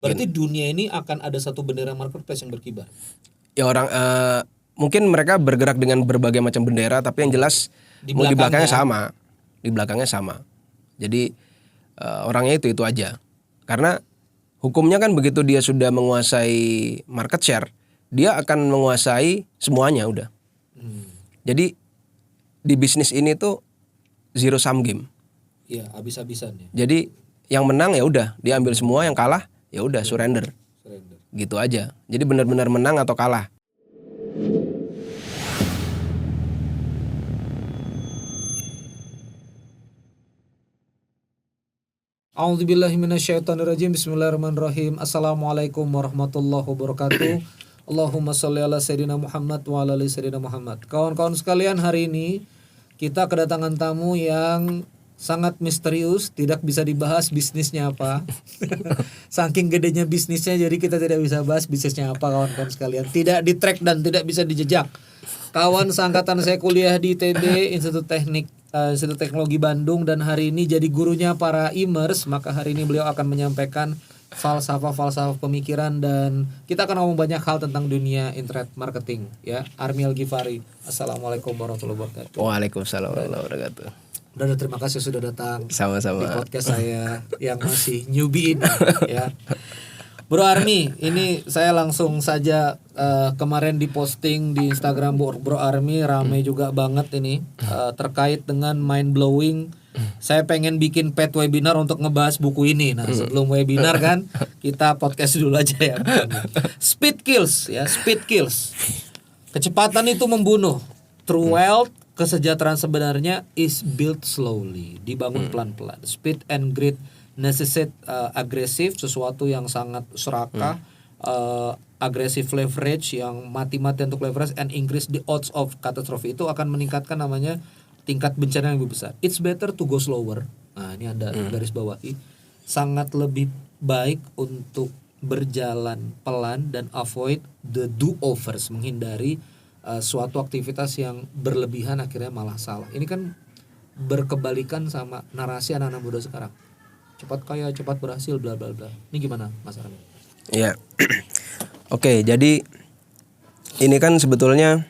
Berarti dunia ini akan ada satu bendera marketplace yang berkibar. Ya mungkin mereka bergerak dengan berbagai macam bendera, tapi yang jelas di belakangnya sama. Di belakangnya sama. Jadi orangnya itu aja. Karena hukumnya kan begitu dia sudah menguasai market share, dia akan menguasai semuanya udah. Jadi di bisnis ini tuh zero sum game. Iya, habis-habisan ya. Jadi yang menang ya udah dia ambil semua, yang kalah ya udah surrender. Gitu aja. Jadi benar-benar menang atau kalah. A'udzubillahi minasyaitonirrajim. Bismillahirrahmanirrahim. Assalamualaikum warahmatullahi wabarakatuh. Allahumma sholli ala sayyidina Muhammad wa ala ali sayyidina Muhammad. Kawan-kawan sekalian, hari ini kita kedatangan tamu yang sangat misterius, tidak bisa dibahas bisnisnya apa. Saking gedenya bisnisnya, jadi kita tidak bisa bahas bisnisnya apa, kawan-kawan sekalian. Tidak di-track dan tidak bisa dijejak. Kawan seangkatan saya kuliah di ITB, Institut Teknologi Bandung, dan hari ini jadi gurunya para imers. Maka hari ini beliau akan menyampaikan falsafah pemikiran, dan kita akan ngomong banyak hal tentang dunia internet marketing ya. Army Al-Ghifari. Assalamualaikum warahmatullahi wabarakatuh. Waalaikumsalam warahmatullahi wabarakatuh. Dan terima kasih sudah datang sama-sama di podcast saya yang masih newbie ini ya. Bro Army, ini saya langsung saja kemarin diposting di Instagram Bro Army, rame juga banget ini terkait dengan mind blowing. Saya pengen bikin paid webinar untuk ngebahas buku ini. Nah, sebelum webinar kan kita podcast dulu aja ya. Speed kills ya, speed kills. Kecepatan itu membunuh. True wealth, kesejahteraan sebenarnya is built slowly, dibangun pelan-pelan. Speed and greed necessitate agresif, sesuatu yang sangat serakah, agresif leverage yang mati-mati untuk leverage, and increase the odds of catastrophe, itu akan meningkatkan namanya tingkat bencana yang lebih besar. It's better to go slower. Nah, ini ada garis bawahi. Sangat lebih baik untuk berjalan pelan dan avoid the do-overs, menghindari suatu aktivitas yang berlebihan akhirnya malah salah. Ini kan berkebalikan sama narasi anak-anak muda sekarang. Cepat kaya, cepat berhasil, bla bla bla. Ini gimana, Mas Armi? Iya. Oke, jadi ini kan sebetulnya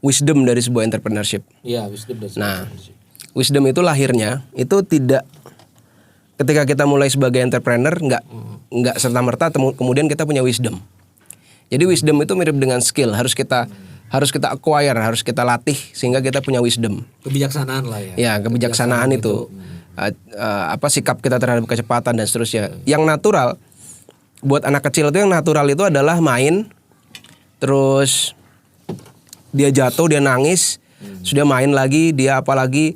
wisdom dari sebuah entrepreneurship. Iya, wisdom dari sebuah entrepreneurship. Wisdom itu lahirnya itu tidak ketika kita mulai sebagai entrepreneur nggak serta-merta kemudian kita punya wisdom. Jadi wisdom itu mirip dengan skill, harus kita acquire, harus kita latih sehingga kita punya wisdom. Kebijaksanaan lah ya. Ya, kebijaksanaan itu. Sikap kita terhadap kecepatan dan seterusnya. Yang natural buat anak kecil itu, yang natural itu adalah main, terus dia jatuh, dia nangis, sudah main lagi, dia apalagi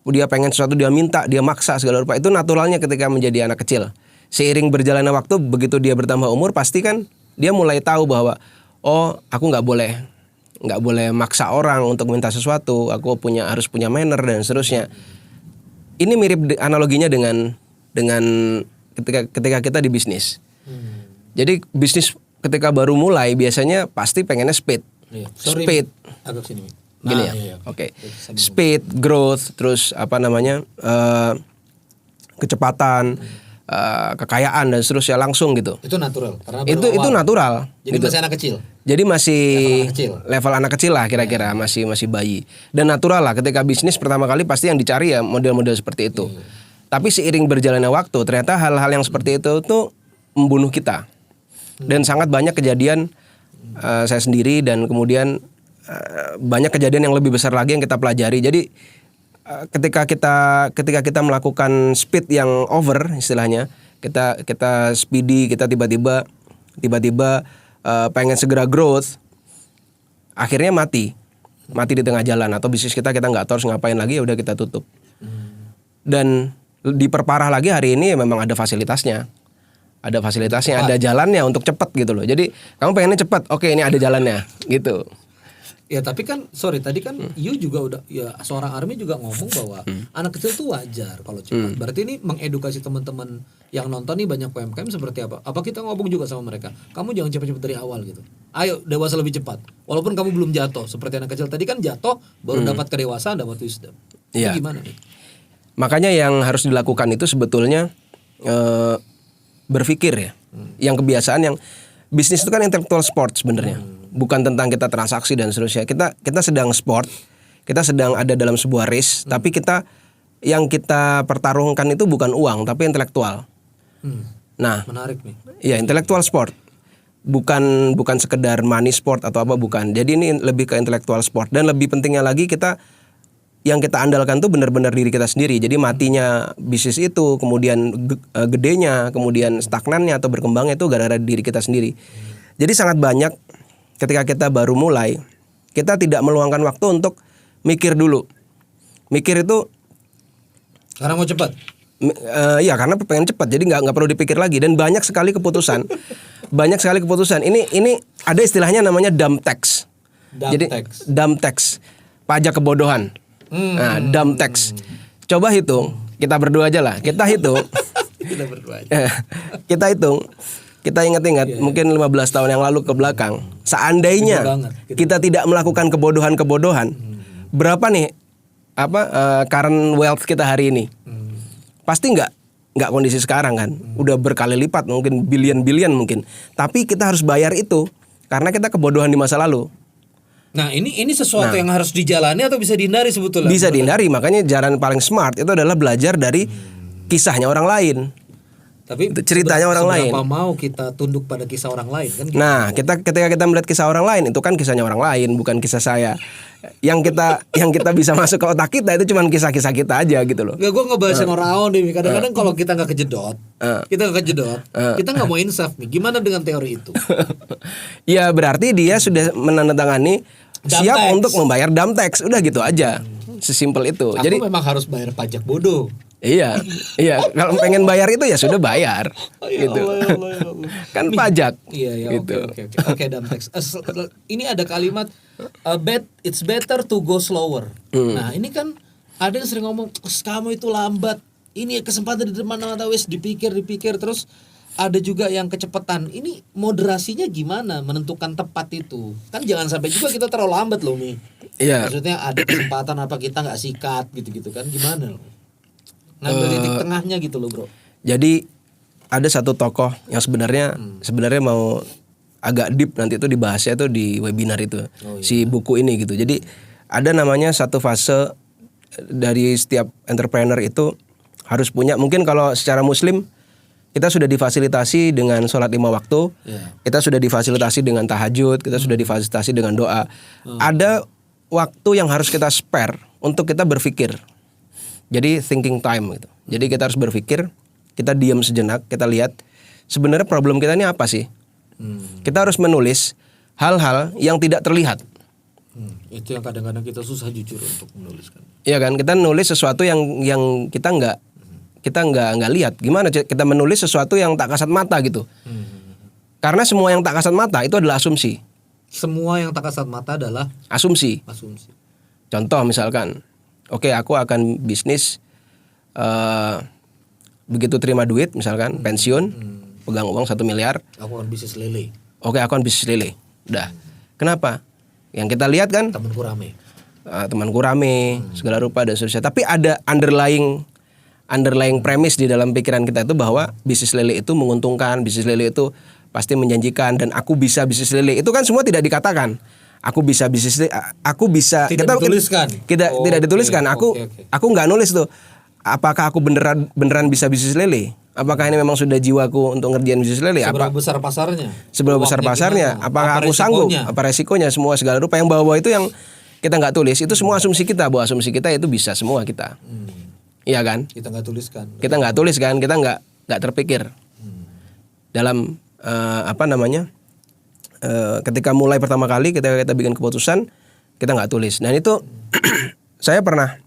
dia pengen sesuatu, dia minta, dia maksa segala rupa. Itu naturalnya ketika menjadi anak kecil. Seiring berjalannya waktu, begitu dia bertambah umur, pasti kan dia mulai tahu bahwa aku nggak boleh maksa orang untuk minta sesuatu, aku harus punya manner dan seterusnya. Ini mirip analoginya dengan ketika kita di bisnis. Jadi bisnis ketika baru mulai biasanya pasti pengennya speed. Iya. Speed. Agak sini. Gini ya. Iya. Oke. Speed, growth, terus kecepatan. Kekayaan dan seterusnya langsung gitu. Itu natural. Itu natural. Jadi gitu. masih anak kecil. Jadi masih level anak kecil lah kira-kira, masih bayi. Dan natural lah ketika bisnis pertama kali pasti yang dicari ya model-model seperti itu. Tapi seiring berjalannya waktu ternyata hal-hal yang seperti itu tuh membunuh kita. Dan sangat banyak kejadian saya sendiri dan kemudian banyak kejadian yang lebih besar lagi yang kita pelajari. Jadi ketika kita melakukan speed yang over istilahnya, kita speedy, kita tiba-tiba pengen segera growth, akhirnya mati di tengah jalan, atau bisnis kita nggak tahu harus ngapain lagi, ya udah kita tutup. Dan diperparah lagi hari ini memang ada fasilitasnya, ada jalannya untuk cepat gitu loh. Jadi kamu pengennya cepat, oke ini ada jalannya gitu. Ya tapi kan tadi kan you juga udah ya, seorang Army juga ngomong bahwa anak kecil tuh wajar kalau cepat. Berarti ini mengedukasi teman-teman yang nonton nih, banyak UMKM seperti apa? Apa kita ngomong juga sama mereka, kamu jangan cepat-cepat dari awal gitu. Ayo dewasa lebih cepat. Walaupun kamu belum jatuh seperti anak kecil tadi kan jatuh baru dapat kedewasaan, dapat wisdom. Itu gimana nih? Makanya yang harus dilakukan itu sebetulnya berpikir ya. Yang kebiasaan yang bisnis itu kan intellectual sport sebenarnya. Bukan tentang kita transaksi dan seterusnya. Kita sedang sport, kita sedang ada dalam sebuah race, tapi yang kita pertaruhkan itu bukan uang tapi intelektual. Nah, Menarik nih. ya intellectual sport. Bukan sekedar money sport atau apa, bukan. Jadi ini lebih ke intellectual sport, dan lebih pentingnya lagi yang kita andalkan tuh benar-benar diri kita sendiri. Jadi matinya bisnis itu, kemudian gedenya, kemudian stagnannya atau berkembangnya itu gara-gara diri kita sendiri. Jadi sangat banyak ketika kita baru mulai, kita tidak meluangkan waktu untuk mikir dulu. Mikir itu Karena mau cepat. ya karena pengen cepat, jadi nggak perlu dipikir lagi, dan banyak sekali keputusan. Ini ada istilahnya namanya dumb tax. Dumb tax, pajak kebodohan. Nah, dumb tax. Coba hitung, kita berdua aja lah. Kita hitung. Kita hitung. Kita ingat-ingat mungkin 15 tahun yang lalu ke belakang. Seandainya kita tidak melakukan kebodohan-kebodohan, berapa nih current wealth kita hari ini? Pasti nggak kondisi sekarang kan. Udah berkali lipat, mungkin billion mungkin. Tapi kita harus bayar itu karena kita kebodohan di masa lalu. Nah, ini sesuatu yang harus dijalani atau bisa dihindari sebetulnya? Bisa dihindari, makanya jalan paling smart itu adalah belajar dari kisahnya orang lain. Tapi ceritanya orang lain. Seberapa mau kita tunduk pada kisah orang lain kan? Gitu. Nah, ketika kita melihat kisah orang lain, itu kan kisahnya orang lain, bukan kisah saya. Yang kita bisa masuk ke otak kita itu cuma kisah-kisah kita aja gitu loh. Nggak, gue ngebahasin orang awam deh. Kadang-kadang kalau kita nggak kejedot, kita nggak mau insaf nih. Gimana dengan teori itu? Ya berarti dia sudah menandatangani siap untuk membayar dumb tax. Udah gitu aja. Sesimpel itu. Jadi memang harus bayar pajak bodoh. Iya. Kalau pengen bayar itu ya sudah bayar, gitu. Kan pajak. Iya. Gitu. Oke, dumb tax. Ini ada kalimat it's better to go slower. Nah, ini kan ada yang sering ngomong kamu itu lambat. Ini kesempatan di depan mata wes dipikir terus. Ada juga yang kecepatan. Ini moderasinya gimana menentukan tepat itu? Kan jangan sampai juga kita terlalu lambat loh nih. Iya. Maksudnya ada kesempatan apa kita nggak sikat gitu kan? Gimana loh? Ngambil titik tengahnya gitu loh bro. Jadi ada satu tokoh yang sebenarnya mau agak deep, nanti itu dibahasnya itu di webinar itu. Si buku ini gitu. Jadi ada namanya satu fase dari setiap entrepreneur itu harus punya. Mungkin kalau secara muslim kita sudah difasilitasi dengan sholat 5 waktu, kita sudah difasilitasi dengan tahajud, kita sudah difasilitasi dengan doa. Ada waktu yang harus kita spare untuk kita berpikir. Jadi thinking time gitu. Jadi kita harus berpikir, kita diam sejenak, kita lihat sebenarnya problem kita ini apa sih. Kita harus menulis hal-hal yang tidak terlihat. Itu yang kadang-kadang kita susah jujur untuk menuliskan. Iya kan, kita nulis sesuatu yang kita nggak lihat. Gimana kita menulis sesuatu yang tak kasat mata gitu. Karena semua yang tak kasat mata itu adalah asumsi. Semua yang tak kasat mata adalah asumsi. Contoh misalkan, oke, aku akan bisnis, begitu terima duit misalkan pensiun, pegang uang 1 miliar. Aku akan bisnis lele. Oke, aku akan bisnis lele. Udah. Kenapa? Yang kita lihat kan temanku rame, segala rupa dan seterusnya. Tapi ada underlying premise di dalam pikiran kita itu bahwa bisnis lele itu menguntungkan, bisnis lele itu pasti menjanjikan, dan aku bisa bisnis lele. Itu kan semua tidak dikatakan. Aku bisa bisnis lele, aku bisa. Tidak dituliskan. Tidak dituliskan. Aku nggak nulis tuh. Apakah aku beneran bisa bisnis lele? Apakah ini memang sudah jiwaku untuk ngerjain bisnis lele? Seberapa besar pasarnya? Seberapa besar pasarnya? Apakah aku sanggup? Apa resikonya? Semua segala rupa yang bawah-bawah itu yang kita nggak tulis. Itu semua asumsi kita. Bahwa asumsi kita itu bisa semua kita. Iya kan? Kita nggak tuliskan. Kita nggak tulis kan? Kita nggak terpikir dalam ketika mulai pertama kali kita bikin keputusan, kita nggak tulis. Dan itu saya pernah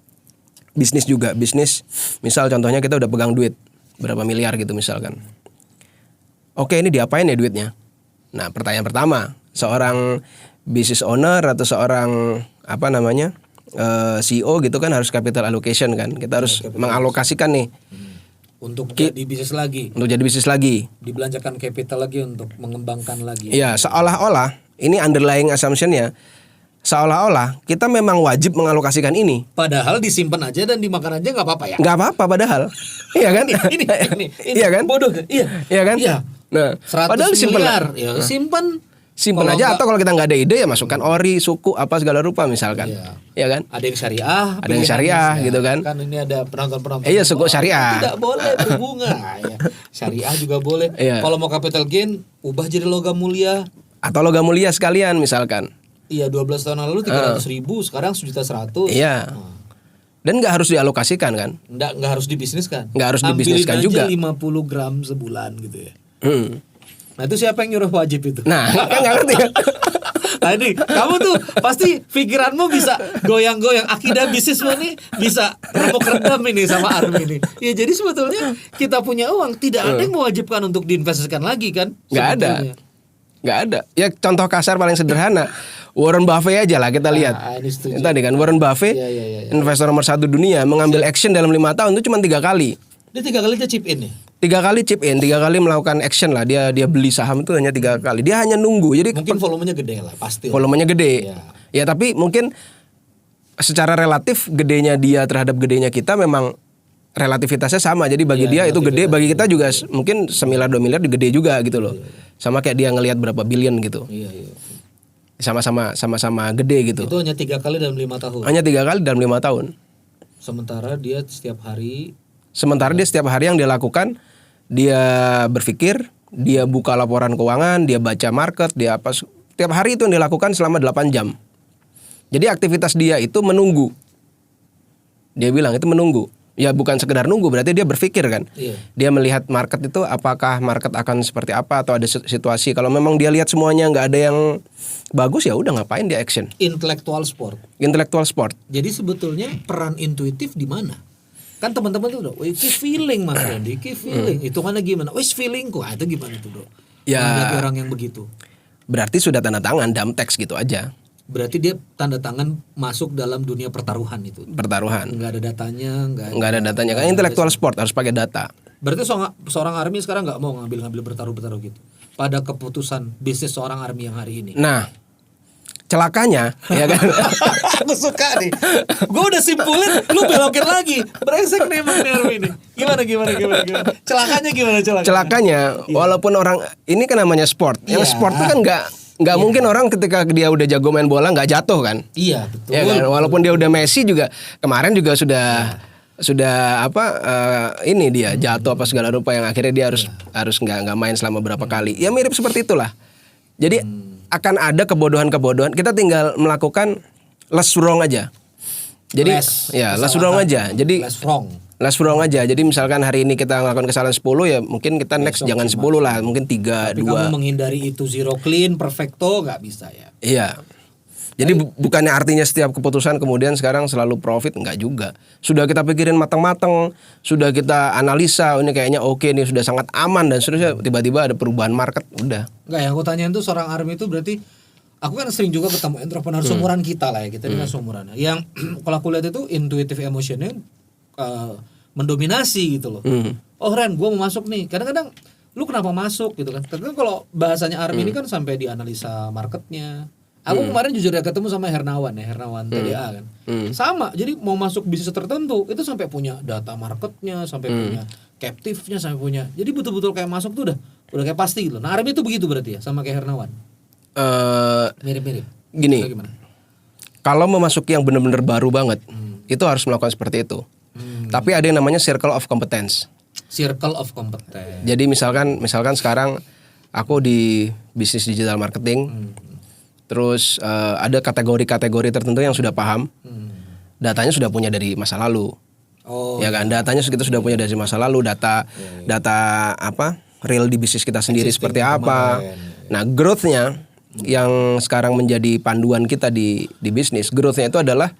bisnis juga. Bisnis, misal contohnya kita udah pegang duit berapa miliar gitu misalkan. Oke, ini diapain ya duitnya? Nah, pertanyaan pertama, seorang business owner atau seorang CEO gitu kan harus capital allocation kan. Kita harus mengalokasikan nih untuk jadi bisnis lagi. Untuk jadi bisnis lagi. Dibelanjakan capital lagi untuk mengembangkan lagi. Iya, seolah-olah ini underlying assumption-nya seolah-olah kita memang wajib mengalokasikan ini. Padahal disimpan aja dan dimakan aja nggak apa-apa ya. Nggak apa-apa padahal. Iya kan? Ini Iya kan? bodoh. Iya. Iya kan? Iya. Nah, 100 padahal simpen miliar. Ya simpan. simpen Kalau aja, nggak- atau kalau kita nggak ada ide ya masukkan ori, suku apa segala rupa misalkan. Iya. Iya kan? Ada yang syariah, Ada yang syariah, gitu kan. Kan ini ada penonton-penonton. Iya, suku syariah. Tidak boleh berbunga. Ya. Syariah juga boleh. Iya. Kalau mau capital gain, ubah jadi logam mulia. Atau logam mulia sekalian misalkan. Iya, 12 tahun lalu 300.000, sekarang 1.100.000. Iya. Dan nggak harus dialokasikan kan? Nggak harus dibisniskan. Nggak harus Ambilin dibisniskan aja juga. 50 gram sebulan gitu ya. Hmm. Nah itu siapa yang nyuruh wajib itu? Nah, kan nggak ngerti ya. Nah ini kamu tuh pasti pikiranmu bisa goyang-goyang, akidah bisnismu nih bisa remuk redam ini sama Army ini. Ya jadi sebetulnya kita punya uang tidak ada yang mewajibkan untuk diinvestasikan lagi kan? Nggak ada. Sebetulnya. Nggak ada. Ya contoh kasar paling sederhana, Warren Buffett aja lah kita lihat. ini setuju. Tadi kan Warren Buffett, Iya. investor nomor 1 dunia, mengambil action dalam 5 tahun itu cuma 3 kali. Dia 3 kali dia chip in nih. 3 kali chip in, 3 kali melakukan action lah. Dia beli saham itu hanya 3 kali. Dia hanya nunggu. Jadi Mungkin volumenya gede lah pasti. volumenya gede. Iya. Ya tapi mungkin secara relatif gedenya dia terhadap gedenya kita memang relativitasnya sama. Jadi bagi dia itu gede, bagi kita juga mungkin 1 miliar 2 miliar gede juga gitu loh. Sama kayak dia ngelihat berapa billion gitu. Iya. Sama-sama gede gitu. Itu hanya 3 kali dalam 5 tahun. Hanya 3 kali dalam 5 tahun. Sementara dia setiap hari yang dia lakukan, dia berpikir, dia buka laporan keuangan, dia baca market, dia apa, setiap hari itu yang dilakukan selama 8 jam. Jadi aktivitas dia itu menunggu. Dia bilang itu menunggu. Ya bukan sekedar nunggu, berarti dia berpikir kan. Iya. Dia melihat market itu apakah market akan seperti apa atau ada situasi. Kalau memang dia lihat semuanya nggak ada yang bagus, ya udah ngapain dia action. intellectual sport. Intellectual sport. Jadi sebetulnya peran intuitif di mana? Kan teman-teman tuh udah, wih feeling Mas Randy, feeling. Itu mana gimana? Wih feelingku, itu gimana tuh bro? Ya. Menghadapi orang yang begitu. Berarti sudah tanda tangan dalam teks gitu aja. Berarti dia tanda tangan masuk dalam dunia pertaruhan itu. Pertaruhan. Nggak ada datanya, Nggak ada datanya. Kan intellectual sport harus pakai data. Berarti seorang Army sekarang nggak mau ngambil bertaruh gitu. Pada keputusan bisnis seorang Army yang hari ini. Nah, celakanya ya kan. Aku suka nih. Gue udah simpulin, lu belokin lagi. Brengsek nih emang nih Army ini. Gimana? Celakanya gimana? Celakanya walaupun orang ini kan namanya sport. Yang Iya. sport itu kan nggak mungkin orang ketika dia udah jago main bola nggak jatuh kan. Iya betul. Ya kan? Walaupun dia udah Messi juga kemarin juga sudah apa ini dia jatuh apa segala rupa yang akhirnya dia harus nggak main selama berapa kali. Ya mirip seperti itulah. Jadi akan ada kebodohan-kebodohan. Kita tinggal melakukan less wrong aja. Jadi less wrong aja. Jadi less wrong aja. Jadi misalkan hari ini kita melakukan kesalahan 10 ya mungkin kita next jangan 10 lah, mungkin 3, Tapi 2. kamu menghindari itu zero clean, perfecto nggak bisa ya. Iya. Jadi bukannya artinya setiap keputusan kemudian sekarang selalu profit, enggak juga. Sudah kita pikirin matang-matang, sudah kita analisa, ini kayaknya oke nih, sudah sangat aman dan seterusnya, tiba-tiba ada perubahan market, udah. Enggak, yang aku tanyain tuh seorang Army itu berarti aku kan sering juga ketemu entrepreneur seumuran kita lah ya, kita ini kan seumuran. Yang kalau aku lihat itu intuitive emotionnya mendominasi gitu loh. Oh Ren, gue mau masuk nih. Kadang-kadang lu kenapa masuk gitu kan? Tapi kalau bahasanya Army ini kan sampai dianalisa marketnya. Aku kemarin jujur ya ketemu sama Hernawan TDA kan. Sama, jadi mau masuk bisnis tertentu itu sampai punya data marketnya, sampai punya captive-nya, sampai punya. Jadi betul-betul kayak masuk tuh udah kayak pasti gitu. Nah Army itu begitu berarti ya sama kayak Hernawan. Mirip-mirip. Gini. Gimana? Kalau memasuki yang benar-benar baru banget, itu harus melakukan seperti itu. Tapi ada yang namanya circle of competence. Circle of competence. Jadi misalkan sekarang aku di bisnis digital marketing. Terus ada kategori-kategori tertentu yang sudah paham, datanya sudah punya dari masa lalu, ya kan? Datanya kita sudah punya dari masa lalu, data apa real di bisnis kita sendiri seperti apa. Nah, growth-nya yang sekarang menjadi panduan kita di bisnis, growth-nya itu adalah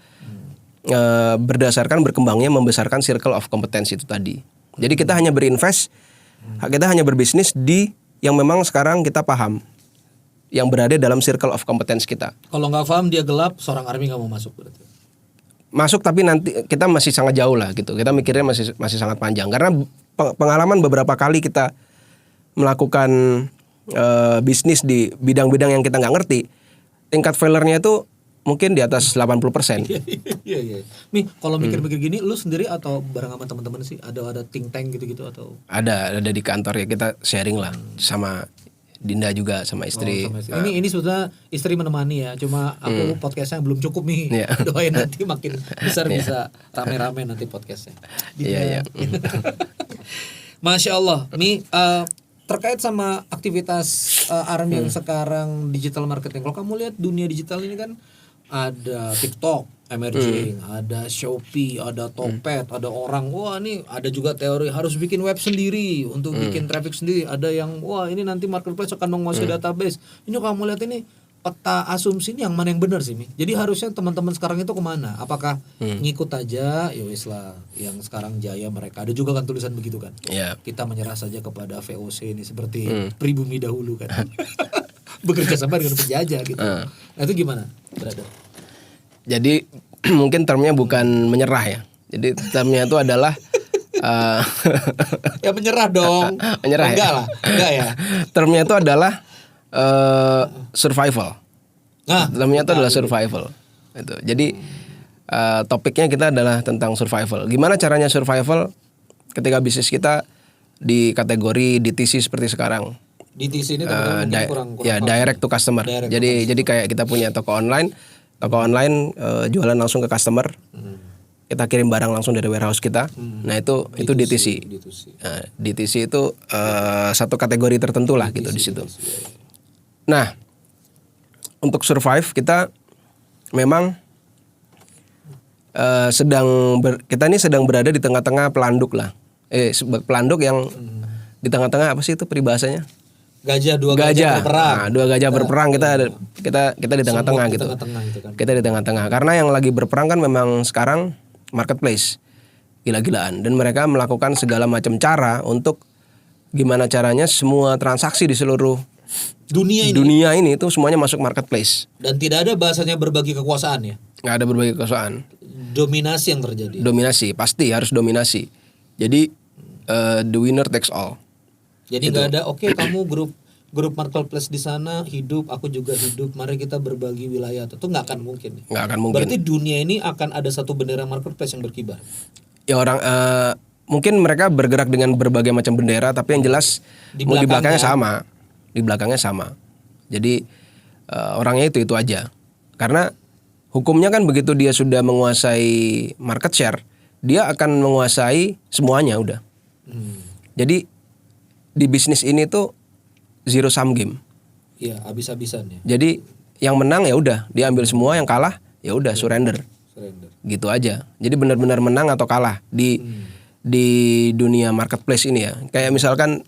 berdasarkan berkembangnya membesarkan circle of competence itu tadi. Jadi kita hanya berinvest, kita hanya berbisnis di yang memang sekarang kita paham, yang berada dalam circle of competence kita. Kalau nggak paham dia gelap, seorang Army nggak mau masuk berarti. Masuk tapi nanti kita masih sangat jauh lah gitu. Kita mikirnya masih sangat panjang karena pengalaman beberapa kali kita melakukan bisnis di bidang-bidang yang kita nggak ngerti, tingkat failure-nya itu mungkin di atas 80%. Iya. Mi, kalau mikir-mikir gini, lu sendiri atau bareng sama teman-teman sih? Ada think tank gitu-gitu atau? Ada di kantor ya, kita sharing lah sama Dinda juga sama istri. Sama istri. Ini sebetulnya istri menemani ya. Cuma aku podcastnya belum cukup nih. Iya. Doain nanti makin besar bisa rame-rame nanti podcastnya. Iya. Masya Allah. Mi, terkait sama aktivitas Army yang sekarang digital marketing. Kalau kamu lihat dunia digital ini kan ada TikTok emerging, ada Shopee, ada Topet, ada orang wah ini ada juga teori harus bikin web sendiri untuk bikin traffic sendiri. Ada yang wah ini nanti marketplace akan menguasai database. Ini kamu lihat ini peta asumsi ini yang mana yang benar sih Mi? Jadi harusnya teman-teman sekarang itu kemana? Apakah ngikut aja ya wis lah yang sekarang jaya mereka. Ada juga kan tulisan begitu kan. Iya. Kita menyerah saja kepada VOC ini seperti pribumi dahulu kan. Bekerja sama dengan penjajah gitu. Nah itu gimana, brother? Jadi mungkin termnya bukan menyerah ya. Jadi termnya itu adalah Ya menyerah dong. Menyerah enggak ya? lah, enggak ya. Termnya itu adalah survival. Nah, Termnya itu adalah survival. Itu. Jadi topiknya kita adalah tentang survival. Gimana caranya survival ketika bisnis kita di kategori DTC seperti sekarang? DTC ini teman-teman mungkin kurang ya direct to customer. Jadi kayak kita punya toko online jualan langsung ke customer. Kita kirim barang langsung dari warehouse kita. Nah itu DTC. Nah, DTC itu satu kategori tertentu lah gitu di situ. Nah untuk survive kita memang kita ini sedang berada di tengah-tengah pelanduk lah. Pelanduk yang di tengah-tengah apa sih itu peribahasanya? Dua gajah berperang. Nah, dua gajah berperang kita di tengah-tengah gitu. Kan. Kita di tengah-tengah karena yang lagi berperang kan memang sekarang marketplace gila-gilaan dan mereka melakukan segala macam cara untuk gimana caranya semua transaksi di seluruh dunia ini itu semuanya masuk marketplace. Dan tidak ada bahasanya berbagi kekuasaan ya. Nggak ada berbagi kekuasaan. Dominasi yang terjadi. Dominasi pasti harus dominasi. Jadi the winner takes all. Jadi nggak ada kamu grup marketplace di sana hidup, aku juga hidup, mari kita berbagi wilayah. Itu nggak akan mungkin. Nggak akan mungkin. Berarti dunia ini akan ada satu bendera marketplace yang berkibar. Ya orang mungkin mereka bergerak dengan berbagai macam bendera, tapi yang jelas di belakangnya sama. Di belakangnya sama. Jadi orangnya itu aja. Karena hukumnya kan begitu dia sudah menguasai market share, dia akan menguasai semuanya udah. Jadi di bisnis ini tuh zero sum game. Iya, habis-habisan ya. Jadi yang menang ya udah, dia ambil semua, yang kalah ya udah surrender. Gitu aja. Jadi benar-benar menang atau kalah di dunia marketplace ini ya. Kayak misalkan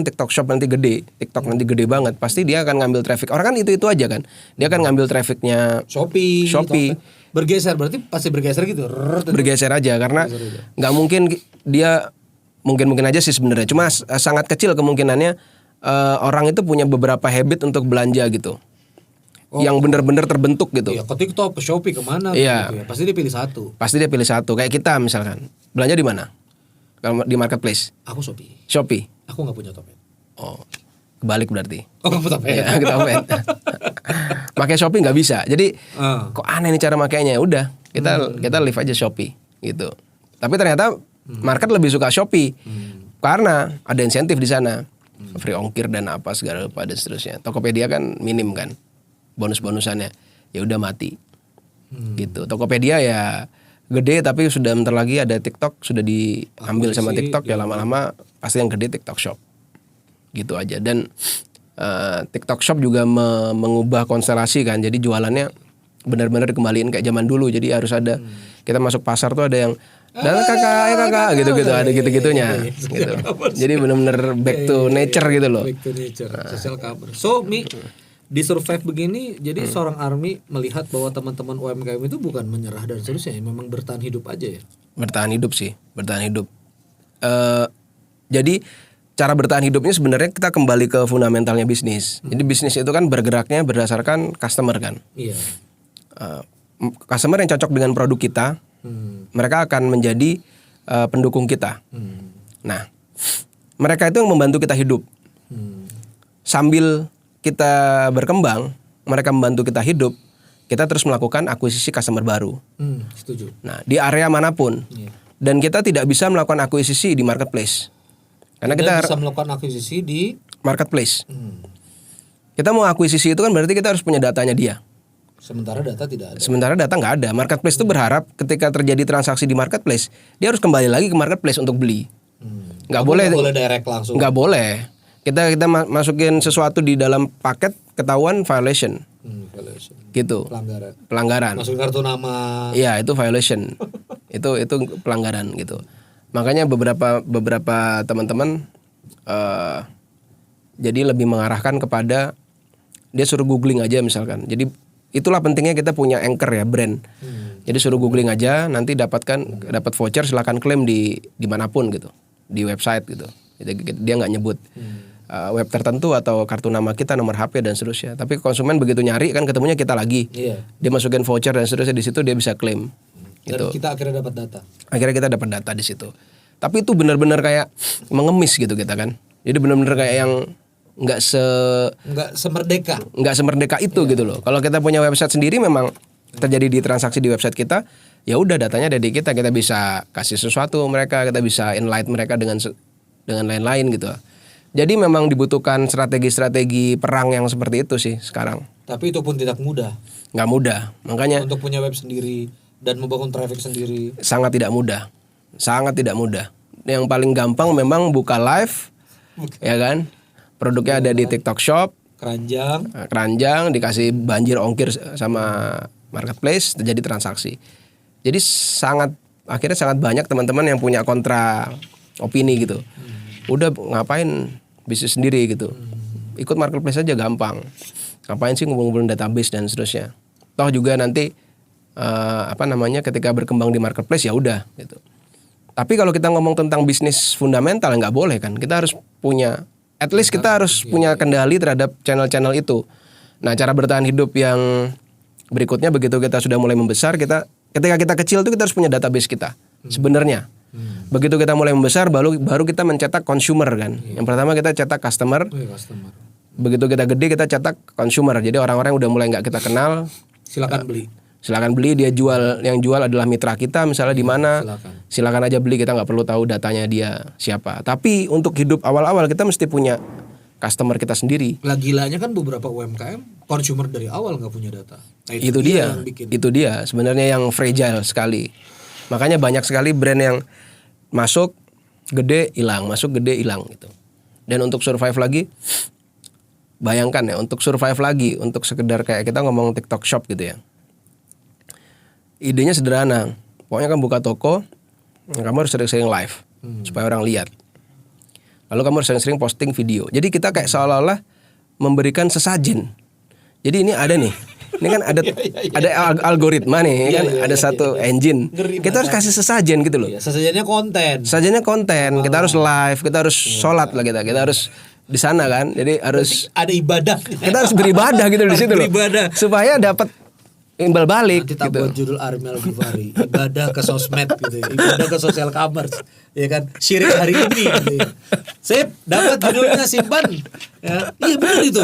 TikTok Shop nanti gede, TikTok nanti gede banget, pasti dia akan ngambil traffic. Orang kan itu aja kan. Dia akan ngambil trafficnya Shopee. Bergeser berarti pasti bergeser gitu. Bergeser aja karena nggak mungkin dia mungkin aja sih sebenarnya. Cuma sangat kecil kemungkinannya orang itu punya beberapa habit untuk belanja gitu. Yang benar-benar terbentuk gitu. Iya, ke TikTok, ke Shopee, kemana iya. gitu ya. Pasti dia pilih satu. Pasti dia pilih satu. Kayak kita misalkan. Belanja di mana? Kalau di marketplace. Aku Shopee. Aku nggak punya Topet. Oh, kebalik berarti. Oh, kamu Topet. Ya, Topet. Pakai Shopee nggak bisa. Jadi kok aneh nih cara makainya. Udah, kita leave aja Shopee gitu. Tapi ternyata market lebih suka Shopee. Karena ada insentif di sana. Free ongkir dan apa segala pada seterusnya. Tokopedia kan minim kan. Bonus-bonusannya. Ya udah mati. Gitu. Tokopedia ya gede tapi sudah bentar lagi ada TikTok sudah diambil sama TikTok ya lama-lama pasti yang gede TikTok Shop gitu aja. Dan TikTok Shop juga mengubah konstelasi kan, jadi jualannya benar-benar dikembaliin kayak zaman dulu. Jadi harus ada kita masuk pasar tuh ada yang dan kakak gitu-gitu ada gitu-gitunya gitu. Jadi benar-benar back to nature gitu loh. Back to nature, social commerce. So di survive begini, jadi seorang Army melihat bahwa teman-teman UMKM itu bukan menyerah dan seterusnya, memang bertahan hidup aja ya. Bertahan hidup. Jadi cara bertahan hidupnya sebenarnya kita kembali ke fundamentalnya bisnis. Jadi bisnis itu kan bergeraknya berdasarkan customer kan. Iya. Customer yang cocok dengan produk kita, mereka akan menjadi pendukung kita. Nah, mereka itu yang membantu kita hidup. Sambil kita berkembang, mereka membantu kita hidup, kita terus melakukan akuisisi customer baru. Setuju. Nah, di area manapun. Iya. Dan kita tidak bisa melakukan akuisisi di marketplace. Karena kita bisa melakukan akuisisi di marketplace. Kita mau akuisisi itu kan berarti kita harus punya datanya dia. sementara data tidak ada. Sementara data nggak ada. Marketplace itu berharap ketika terjadi transaksi di marketplace, dia harus kembali lagi ke marketplace untuk beli. Nggak boleh. Nggak boleh direct langsung. Nggak boleh. Kita masukin sesuatu di dalam paket ketahuan violation. Violation. Gitu. Pelanggaran. Masukin kartu nama. Iya, itu violation. itu pelanggaran gitu. Makanya beberapa teman-teman jadi lebih mengarahkan kepada dia suruh googling aja misalkan. Jadi itulah pentingnya kita punya anchor ya, brand. Jadi suruh googling aja, nanti dapat voucher, silakan klaim di manapun gitu, di website gitu. Dia nggak nyebut web tertentu atau kartu nama kita, nomor HP dan seterusnya. Tapi konsumen begitu nyari kan ketemunya kita lagi. Iya. Dia masukin voucher dan seterusnya, di situ dia bisa klaim. Dan Gitu. kita akhirnya dapat data. Akhirnya kita dapat data di situ. Tapi itu benar-benar kayak mengemis gitu kita kan. Jadi benar-benar kayak yang nggak semerdeka itu gitu loh. Kalau kita punya website sendiri memang terjadi di transaksi di website kita, ya udah datanya ada di kita bisa kasih sesuatu mereka, kita bisa enlighten mereka dengan lain-lain gitu. Jadi memang dibutuhkan strategi-strategi perang yang seperti itu sih sekarang. Tapi itu pun tidak mudah. Nggak mudah, makanya untuk punya web sendiri dan membangun traffic sendiri. Sangat tidak mudah. Yang paling gampang memang buka live, ya kan? Produknya ada di TikTok Shop, keranjang dikasih banjir ongkir sama marketplace, terjadi transaksi. Jadi akhirnya sangat banyak teman-teman yang punya kontra opini gitu. Udah ngapain bisnis sendiri gitu. Ikut marketplace aja gampang. Ngapain sih ngumpulin database dan seterusnya. Toh juga nanti ketika berkembang di marketplace ya udah gitu. Tapi kalau kita ngomong tentang bisnis fundamental nggak boleh kan. Kita harus punya, at least kita harus punya kendali terhadap channel-channel itu. Nah, cara bertahan hidup yang berikutnya begitu kita sudah mulai membesar, ketika kita kecil tuh kita harus punya database kita sebenarnya. Begitu kita mulai membesar baru kita mencetak consumer kan. Yang pertama kita cetak customer. Begitu kita gede kita cetak consumer. Jadi orang-orang udah mulai nggak kita kenal, silakan beli, yang jual adalah mitra kita misalnya di mana, silakan aja beli, kita nggak perlu tahu datanya dia siapa. Tapi untuk hidup awal-awal kita mesti punya customer kita sendiri. Gilanya kan beberapa UMKM consumer dari awal nggak punya data. Nah, itu dia sebenarnya yang fragile sekali. Makanya banyak sekali brand yang masuk gede hilang gitu. Dan untuk survive lagi, bayangkan ya, untuk survive lagi, untuk sekedar kayak kita ngomong TikTok Shop gitu ya. Idenya sederhana, pokoknya kamu buka toko, kamu harus sering-sering live supaya orang lihat. Lalu kamu harus sering-sering posting video. Jadi kita kayak seolah-olah memberikan sesajen. Jadi ini ada nih, ini kan ada algoritma nih, kan ada satu engine. Kita harus kasih sesajen gitu loh. Sesajennya konten. Kita harus live, kita harus sholat lah kita harus di sana kan. Jadi harus ada ibadah. Kita harus beribadah gitu di situ loh. Supaya dapat imbal balik. Kita gitu. Buat judul Army Al-Ghifari, ibadah ke sosmed gitu ya. Ibadah ke social commerce, ya kan, syirik hari ini gitu ya. Sip, dapat judulnya, simpan ya. Iya benar itu.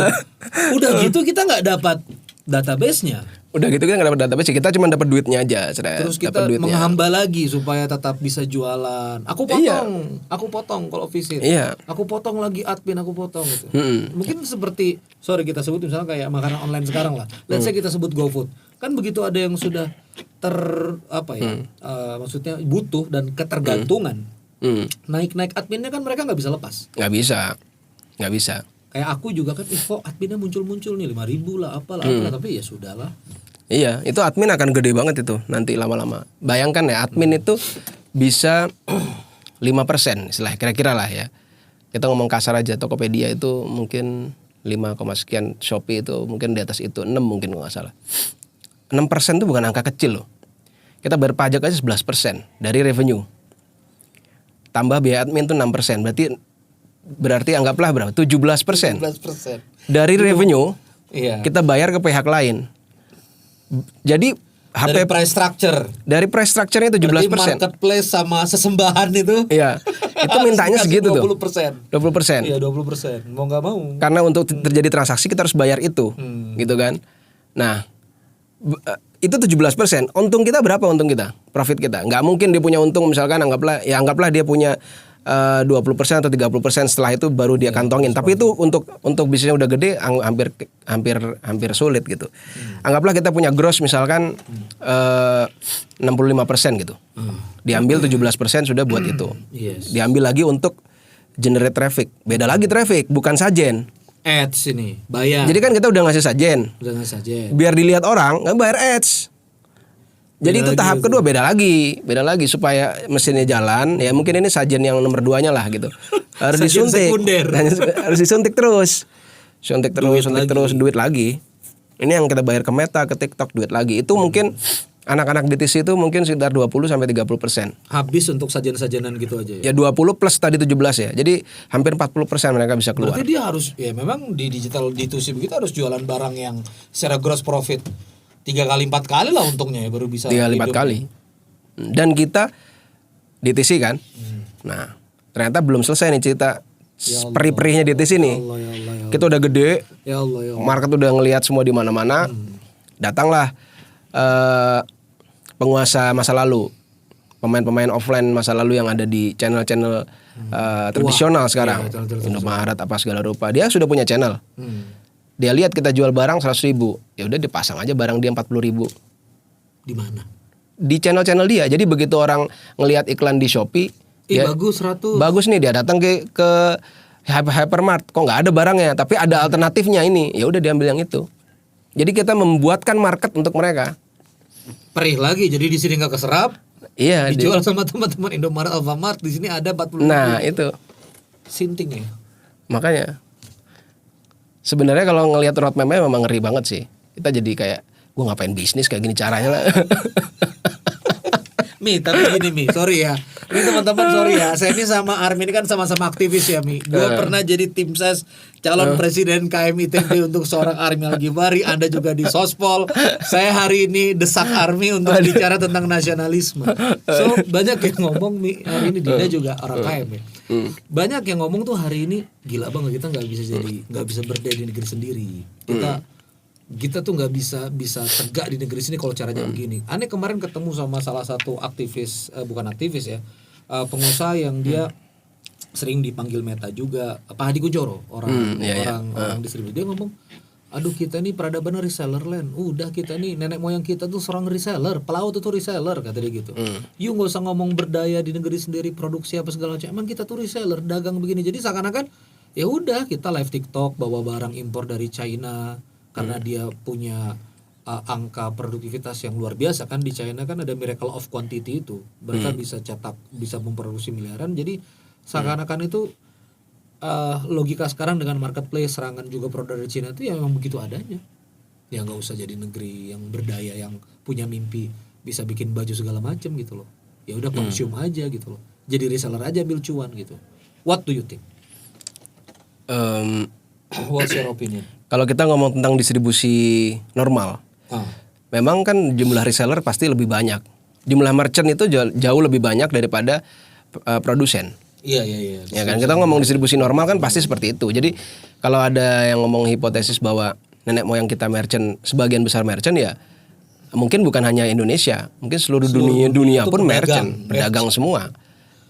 Udah gitu kita nggak dapat database-nya. Udah gitu kita nggak dapat database, kita cuma dapat duitnya aja. Terus kita menghamba lagi supaya tetap bisa jualan. Aku potong kalau visit. Iya. Aku potong lagi admin, aku potong gitu. Mungkin seperti kita sebut misalnya kayak makanan online sekarang lah. Let's say kita sebut GoFood. Kan begitu ada yang sudah maksudnya butuh dan ketergantungan. Naik adminnya kan mereka nggak bisa lepas. Nggak bisa. Kayak aku juga kan, kok adminnya muncul nih 5.000 lah, apalah, tapi ya sudahlah. Iya, itu admin akan gede banget itu nanti lama-lama. Bayangkan ya, admin itu bisa 5% istilahnya, kira-kira lah ya. Kita ngomong kasar aja, Tokopedia itu mungkin 5, sekian, Shopee itu mungkin di atas itu, 6 mungkin kalau nggak salah. 6% itu bukan angka kecil loh. Kita bayar pajak aja 11% dari revenue. Tambah biaya admin itu 6%, berarti anggaplah berapa? 17%. Dari revenue kita bayar ke pihak lain. Jadi dari price structure-nya 17%. Berarti marketplace sama sesembahan itu. Iya. Itu mintanya segitu 20%. 20%. Iya, 20%. Mau enggak mau. Karena untuk terjadi transaksi kita harus bayar itu. Gitu kan. Nah, Itu 17%. Untung kita berapa untung kita? Profit kita. Nggak mungkin dia punya untung misalkan anggaplah dia punya 20% atau 30%, setelah itu baru dia kantongin. Tapi itu untuk bisnisnya udah gede hampir sulit gitu. Anggaplah kita punya gross misalkan 65% gitu. Diambil 17% sudah buat itu. Diambil lagi untuk generate traffic. Beda lagi traffic, bukan sajen. Ads ini bayar. Jadi kan kita udah ngasih sajen. Biar dilihat orang, nggak bayar ads. Jadi itu tahap kedua beda lagi supaya mesinnya jalan. Ya mungkin ini sajen yang nomor 2-nya lah gitu. Harus disuntik. Harus disuntik terus. Suntik terus duit lagi. Ini yang kita bayar ke Meta, ke TikTok, duit lagi. Itu mungkin anak-anak di TC itu mungkin sekitar 20-30%. Habis untuk sajen-sajenan gitu aja ya? Ya 20 plus tadi 17 ya. Jadi hampir 40% mereka bisa keluar. Berarti dia harus, ya memang di digital D2C begitu harus jualan barang yang secara gross profit 3 kali 4 kali lah untungnya ya, baru bisa 3 kali 4 kali. Dan kita DTC kan. Nah, ternyata belum selesai nih cerita perih-perihnya DTC nih. Ya Kita udah gede. Ya Allah. Market udah ngelihat semua di mana-mana. Datanglah penguasa masa lalu. Pemain-pemain offline masa lalu yang ada di channel-channel tradisional sekarang. Indomaret apa segala rupa. Dia sudah punya channel. Dia lihat kita jual barang 100.000, ya udah dipasang aja barang dia 40.000. Di mana? Di channel-channel dia. Jadi begitu orang ngelihat iklan di Shopee, bagus 100. Bagus nih, dia datang ke hypermart, kok nggak ada barangnya, tapi ada alternatifnya ini. Ya udah diambil yang itu. Jadi kita membuatkan market untuk mereka. Perih lagi, jadi di sini nggak keserap. Iya. Dijual sama teman-teman Indomaret, Alfamart, di sini ada 40.000. Nah itu. Sinting ya. Makanya. Sebenarnya kalau ngelihat roadmap-nya memang ngeri banget sih. Kita jadi kayak, gue ngapain bisnis kayak gini caranya lah. Tapi gini sorry ya. Ini teman-teman sorry ya. Saya ini sama Army ini kan sama-sama aktivis ya Gue pernah jadi tim ses calon presiden KMI Tempe untuk seorang Army Al-Ghibari. Anda juga di Sospol. Saya hari ini desak Army untuk bicara tentang nasionalisme. So banyak yang ngomong hari ini Dina juga orang KMI. Banyak yang ngomong tuh hari ini gila banget kita nggak bisa berdaya di negeri sendiri. Kita tuh nggak bisa tegak di negeri sini kalau caranya begini. Aneh kemarin ketemu sama salah satu aktivis, bukan aktivis ya, pengusaha yang dia sering dipanggil Meta juga, Pak Hadi Kujoro, orang distribusi. Dia ngomong, aduh kita nih peradaban reseller land. Udah kita nih nenek moyang kita tuh seorang reseller, pelaut itu reseller kata dia gitu. You nggak usah ngomong berdaya di negeri sendiri, produksi apa segala macam. Emang kita tuh reseller, dagang begini. Jadi seakan-akan ya udah kita live TikTok bawa barang impor dari China. Karena dia punya angka produktivitas yang luar biasa kan di China kan ada miracle of quantity itu. Mereka bisa memproduksi miliaran. Jadi seakan-akan itu logika sekarang dengan marketplace serangan juga produk dari China itu ya memang begitu adanya. Ya nggak usah jadi negeri yang berdaya yang punya mimpi bisa bikin baju segala macam gitu loh. Ya udah consume aja gitu loh. Jadi reseller aja ambil cuan gitu. What do you think? What's your opinion? Kalau kita ngomong tentang distribusi normal, memang kan jumlah reseller pasti lebih banyak. Jumlah merchant itu jauh lebih banyak daripada produsen. Iya. Ya kan kita ngomong distribusi normal kan pasti seperti itu. Jadi kalau ada yang ngomong hipotesis bahwa nenek moyang kita merchant, sebagian besar merchant ya mungkin bukan hanya Indonesia, mungkin seluruh dunia pun merchant, berdagang semua.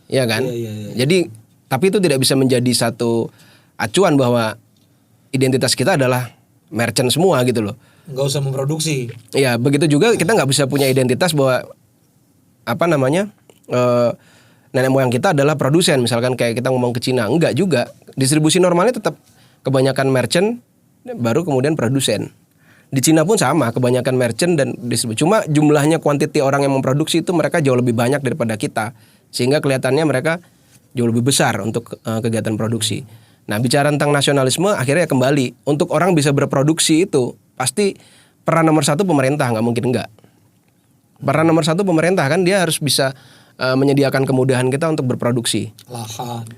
Ya kan? Iya. Jadi tapi itu tidak bisa menjadi satu acuan bahwa identitas kita adalah merchant semua gitu loh. Nggak usah memproduksi. Ya begitu juga kita nggak bisa punya identitas bahwa nenek moyang kita adalah produsen. Misalkan kayak kita ngomong ke Cina, enggak juga. Distribusi normalnya tetap kebanyakan merchant, baru kemudian produsen. Di Cina pun sama, kebanyakan merchant dan distribusi. Cuma jumlahnya kuantiti orang yang memproduksi itu mereka jauh lebih banyak daripada kita, sehingga kelihatannya mereka jauh lebih besar untuk kegiatan produksi. Nah bicara tentang nasionalisme akhirnya kembali untuk orang bisa berproduksi itu pasti peran nomor satu pemerintah, nggak mungkin enggak. Peran nomor satu pemerintah kan dia harus bisa menyediakan kemudahan kita untuk berproduksi, lahan,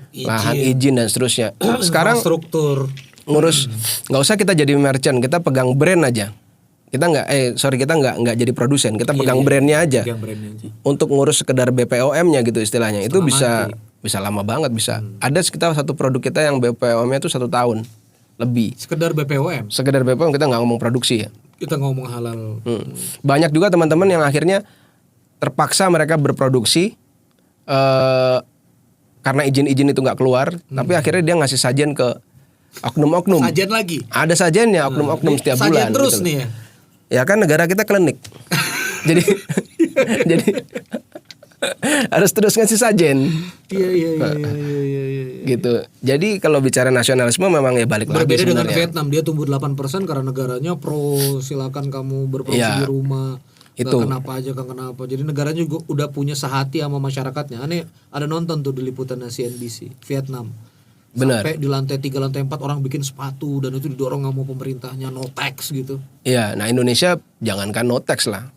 izin dan seterusnya. Sekarang struktur ngurus nggak usah kita jadi merchant, kita pegang brand aja. Kita nggak jadi produsen, kita pegang brandnya aja. Untuk ngurus sekedar BPOM-nya gitu istilahnya itu bisa lama banget bisa. Ada sekitar satu produk kita yang BPOM-nya itu 1 tahun lebih. Sekedar BPOM kita nggak ngomong produksi ya. Kita ngomong halal. Banyak juga teman-teman yang akhirnya terpaksa mereka berproduksi karena izin-izin itu nggak keluar, tapi akhirnya dia ngasih sajen ke oknum-oknum. Sajian lagi. Ada sajennya oknum-oknum setiap bulan. Sajian terus gitu. nih ya. Ya kan negara kita klinik. jadi jadi harus terus ngasih sajen. Iya. Gitu. Jadi kalau bicara nasionalisme memang ya balik lagi Berbeda dengan sebenarnya. Vietnam, dia tumbuh 8% karena negaranya pro, silakan kamu berproduksi Iya. di rumah. Itu. Gak kenapa aja, gak kenapa. Jadi negaranya juga udah punya sehati sama masyarakatnya. Aneh, ada nonton tuh di liputan CNBC Vietnam. Benar. Sampai di lantai 3, lantai 4 orang bikin sepatu dan itu didorong sama pemerintahnya, no tax gitu. Iya, nah Indonesia jangankan no tax lah.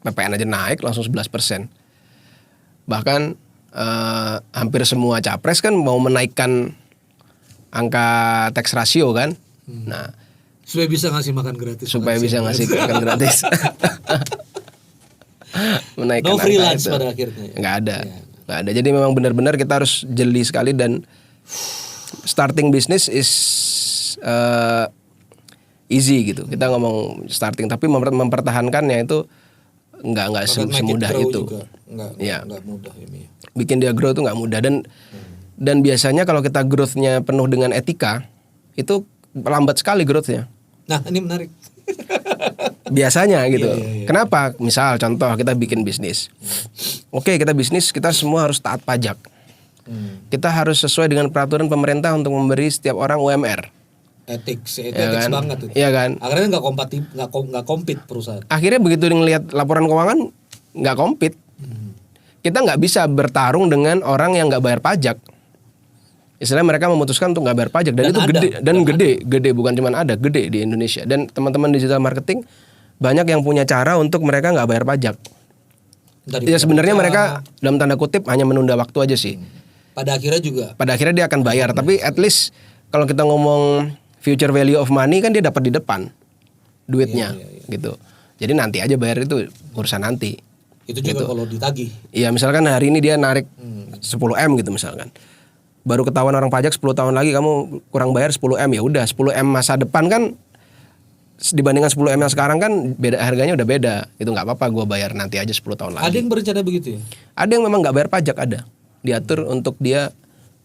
PPN aja naik langsung 11%. Bahkan hampir semua capres kan mau menaikkan angka tax ratio kan. Nah, Supaya bisa ngasih makan gratis. supaya bisa ngasih makan gratis. Menaikkan No angka freelance itu. pada akhirnya. Nggak ada. Nggak ada. Jadi memang benar-benar kita harus jeli sekali dan starting business is easy gitu. Kita ngomong starting tapi mempertahankannya itu nggak semudah itu. Iya. Nggak mudah ini. Bikin dia grow itu nggak mudah dan biasanya kalau kita growth-nya penuh dengan etika itu lambat sekali growth-nya. Nah ini menarik. Biasanya gitu. Kenapa? Misal contoh kita bikin bisnis. Oke, kita bisnis, kita semua harus taat pajak. Kita harus sesuai dengan peraturan pemerintah untuk memberi setiap orang UMR. Ethics kan? banget itu. Iya kan? Akhirnya nggak kompet perusahaan. Akhirnya begitu ngelihat laporan keuangan nggak compete. Kita nggak bisa bertarung dengan orang yang nggak bayar pajak. Istilahnya mereka memutuskan untuk nggak bayar pajak dan itu gede bukan cuma ada, gede di Indonesia. Dan teman-teman digital marketing banyak yang punya cara untuk mereka nggak bayar pajak. Ya sebenarnya mereka dalam tanda kutip hanya menunda waktu aja sih. Pada akhirnya juga. Pada akhirnya dia akan bayar, tapi at least kalau kita ngomong future value of money kan dia dapat di depan duitnya gitu. Jadi nanti aja bayar itu urusan nanti. Itu juga kalau ditagih. Iya, misalkan hari ini dia narik 10M gitu misalkan. Baru ketahuan orang pajak 10 tahun lagi kamu kurang bayar 10M, ya udah 10M masa depan kan dibandingkan 10M yang sekarang kan beda, harganya udah beda. Itu nggak apa-apa gue bayar nanti aja 10 tahun lagi. Ada yang berencana begitu ya? Ada yang memang nggak bayar pajak, ada. Diatur untuk dia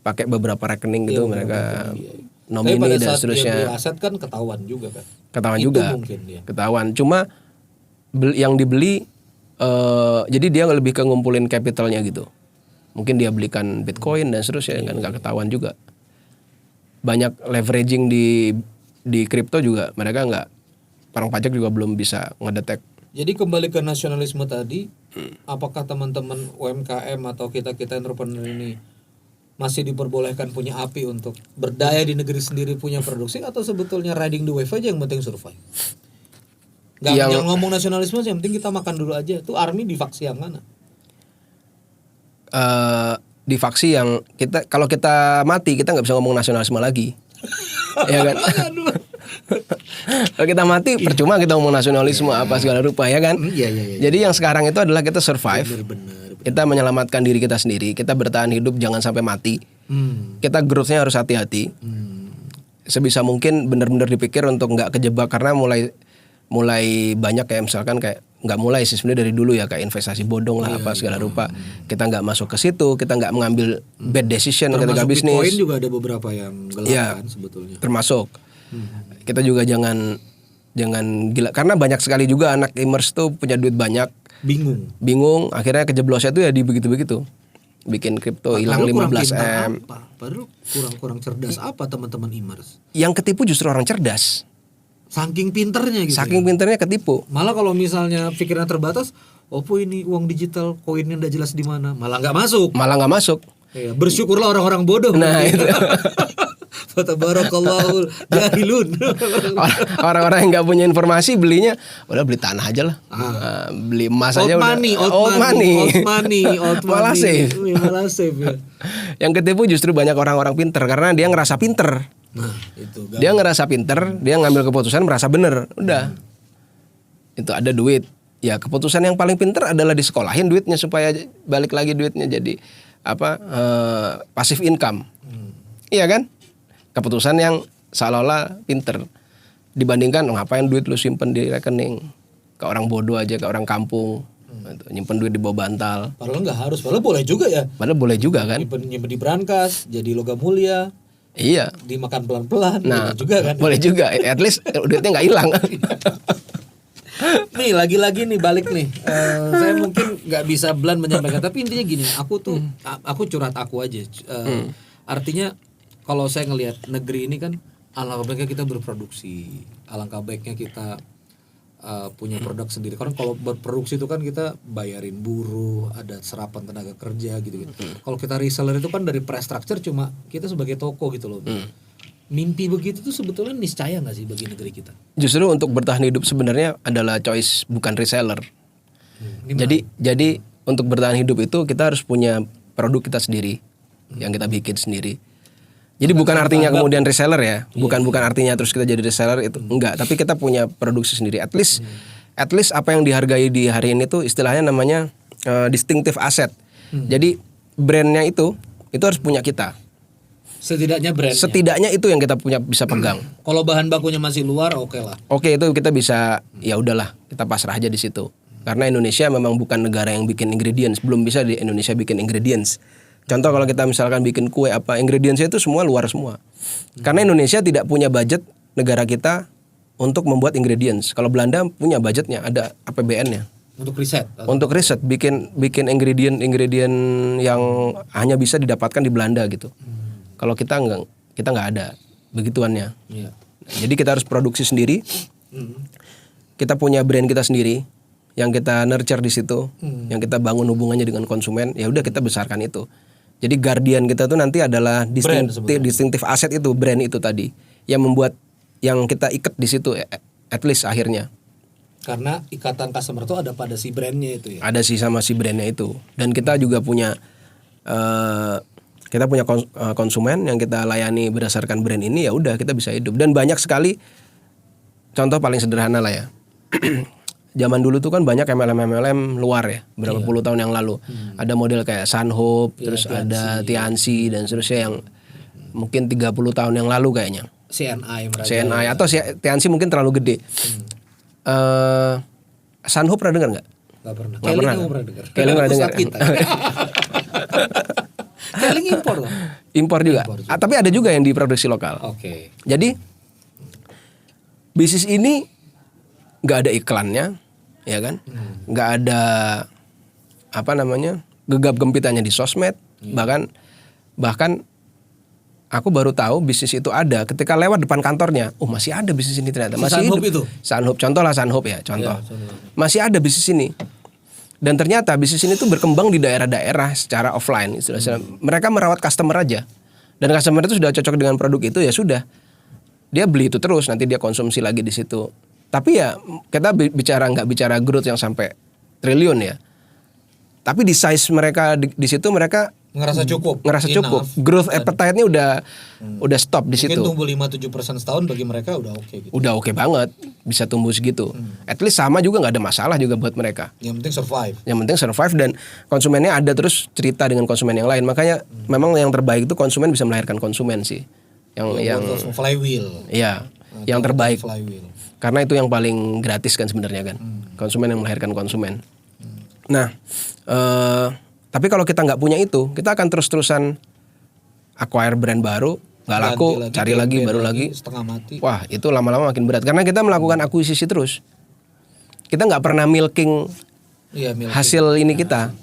pakai beberapa rekening gitu, mereka nomini pada dan saat seterusnya. dia beli aset kan ketahuan juga kan. Ketahuan Itu juga. mungkin dia. Ketahuan. Cuma yang dibeli jadi dia lebih ke ngumpulin capitalnya gitu. Mungkin dia belikan Bitcoin dan seterusnya kan nggak ketahuan juga. Banyak leveraging di kripto juga mereka nggak, orang pajak juga belum bisa ngedetek. Jadi kembali ke nasionalisme tadi, apakah teman-teman UMKM atau kita entrepreneur ini masih diperbolehkan punya api untuk berdaya di negeri sendiri, punya produksi, atau sebetulnya riding the wave aja yang penting survive? Yang ngomong nasionalisme yang penting kita makan dulu aja. Itu ARMY di faksi yang mana? Di faksi yang kita, kalau kita mati kita nggak bisa ngomong nasionalisme lagi. Ya kan? Kalau kita mati percuma kita ngomong nasionalisme apa segala rupa, ya kan? Iya. Jadi yang sekarang itu adalah kita survive. Benar. Kita menyelamatkan diri kita sendiri, kita bertahan hidup jangan sampai mati. Kita growth-nya harus hati-hati. Sebisa mungkin benar-benar dipikir untuk nggak kejebak, karena mulai banyak kayak misalkan kayak nggak mulai sih sebenarnya dari dulu ya, kayak investasi bodong lah apa segala rupa. Kita nggak masuk ke situ, kita nggak mengambil bad decision ketika bisnis. Bitcoin juga ada beberapa yang gelap kan sebetulnya. Termasuk kita juga jangan gila, karena banyak sekali juga anak imers tuh punya duit banyak, bingung akhirnya kejeblosnya tuh ya di begitu bikin kripto hilang 15M. Padahal kurang cerdas apa teman-teman imers? Yang ketipu justru orang cerdas. Saking pinternya gitu. Saking pinternya ketipu. Malah kalau misalnya pikiran terbatas, opo ini uang digital, koinnya nggak jelas di mana, malah nggak masuk. Iya, bersyukurlah orang-orang bodoh. Nah itu. Fatabarakallahu jahilun. Orang-orang yang nggak punya informasi belinya udah beli tanah aja lah. Beli emas aja udah. Old money. Malah safe ya. Yang ketipu justru banyak orang-orang pinter karena dia ngerasa pinter. Nah, itu dia ngerasa pinter, dia ngambil keputusan merasa bener, udah. Itu ada duit. Ya keputusan yang paling pinter adalah disekolahin duitnya supaya balik lagi duitnya jadi passive income. Iya kan? Keputusan yang seolah-olah pinter. Dibandingkan ngapain duit lu simpen di rekening, ke orang bodoh aja, ke orang kampung, nyimpen duit di bawah bantal. Padahal nggak harus, padahal boleh juga ya. Padahal boleh juga kan? Nyimpen di brankas, jadi logam mulia. Iya. Dimakan pelan-pelan, Nah, boleh juga kan? Boleh juga. At least duitnya nggak hilang. Nih lagi-lagi nih balik nih. Saya mungkin nggak bisa blunt menyampaikan, tapi intinya gini, aku tuh aku curhat aku aja. Artinya kalau saya ngelihat negeri ini kan, alangkah baiknya kita berproduksi, alangkah baiknya kita punya produk sendiri. Karena kalau berproduksi itu kan kita bayarin buruh, ada serapan tenaga kerja gitu-gitu. Kalau kita reseller itu kan dari price structure cuma kita sebagai toko gitu loh. Mimpi begitu tuh sebetulnya niscaya nggak sih bagi negeri kita? Justru untuk bertahan hidup sebenarnya adalah choice, bukan reseller. Jadi untuk bertahan hidup itu kita harus punya produk kita sendiri yang kita bikin sendiri. Jadi bukan artinya kemudian reseller ya, bukan artinya terus kita jadi reseller itu enggak, tapi kita punya produksi sendiri. At least apa yang dihargai di hari ini tuh istilahnya namanya distinctive asset. Jadi brandnya itu harus punya kita. Setidaknya brandnya. Setidaknya itu yang kita punya bisa pegang. Kalau bahan bakunya masih luar, oke lah. Oke, itu kita bisa, ya udahlah, kita pasrah aja di situ. Karena Indonesia memang bukan negara yang bikin ingredients, belum bisa di Indonesia bikin ingredients. Contoh kalau kita misalkan bikin kue apa, ingredientsnya itu semua luar semua. Karena Indonesia tidak punya budget negara kita untuk membuat ingredients. Kalau Belanda punya budgetnya, ada APBN-nya. Untuk riset. Untuk riset, bikin ingredient yang hanya bisa didapatkan di Belanda gitu. Kalau kita nggak ada begituannya. Iya. Jadi kita harus produksi sendiri. Kita punya brand kita sendiri yang kita nurture di situ, yang kita bangun hubungannya dengan konsumen. Ya udah kita besarkan itu. Jadi guardian kita tuh nanti adalah distinctive asset itu, brand itu tadi, yang membuat yang kita ikat di situ at least akhirnya. Karena ikatan customer itu ada pada si brandnya itu ya. Ada sih sama si brandnya itu. Dan kita juga punya konsumen yang kita layani berdasarkan brand ini, ya udah kita bisa hidup. Dan banyak sekali contoh paling sederhana lah ya. Zaman dulu tuh kan banyak MLM luar ya, berapa puluh tahun yang lalu. Ada model kayak Sunhope, terus ada Tiansi dan seterusnya yang mungkin 30 tahun yang lalu kayaknya. CNI atau Tiansi mungkin terlalu gede. Sunhope pernah dengar nggak? Nggak pernah. Pernah dengar. Keling impor loh. Impor juga. Tapi ada juga yang diproduksi lokal. Oke. Jadi bisnis ini nggak ada iklannya, ya kan? Nggak ada gegap gempitannya di sosmed. Bahkan aku baru tahu bisnis itu ada ketika lewat depan kantornya. Oh, masih ada bisnis ini ternyata. Masih hidup. Itu. Sunhope, contoh lah Sunhope ya, contoh. Ya, masih ada bisnis ini. Dan ternyata bisnis ini tuh berkembang di daerah-daerah secara offline. Mereka merawat customer aja. Dan customer itu sudah cocok dengan produk itu, ya sudah. Dia beli itu terus, nanti dia konsumsi lagi di situ. Tapi ya kita nggak bicara growth yang sampai triliun ya. Tapi di size mereka di situ mereka ngerasa cukup. Growth appetite-nya udah stop di situ. Mungkin tumbuh 5-7% setahun bagi mereka udah oke gitu. Udah oke banget, bisa tumbuh segitu. At least sama juga nggak ada masalah juga buat mereka. Yang penting survive dan konsumennya ada terus cerita dengan konsumen yang lain. Makanya memang yang terbaik itu konsumen bisa melahirkan konsumen sih. Yang flywheel. Iya, yang terbaik. Flywheel. Karena itu yang paling gratis kan sebenarnya kan. Konsumen yang melahirkan konsumen. Nah, tapi kalau kita nggak punya itu, kita akan terus-terusan acquire brand baru, nggak laku, cari lagi, baru lagi, setengah mati. Wah, itu lama-lama makin berat karena kita melakukan akuisisi terus. Kita nggak pernah milking hasil ini kita,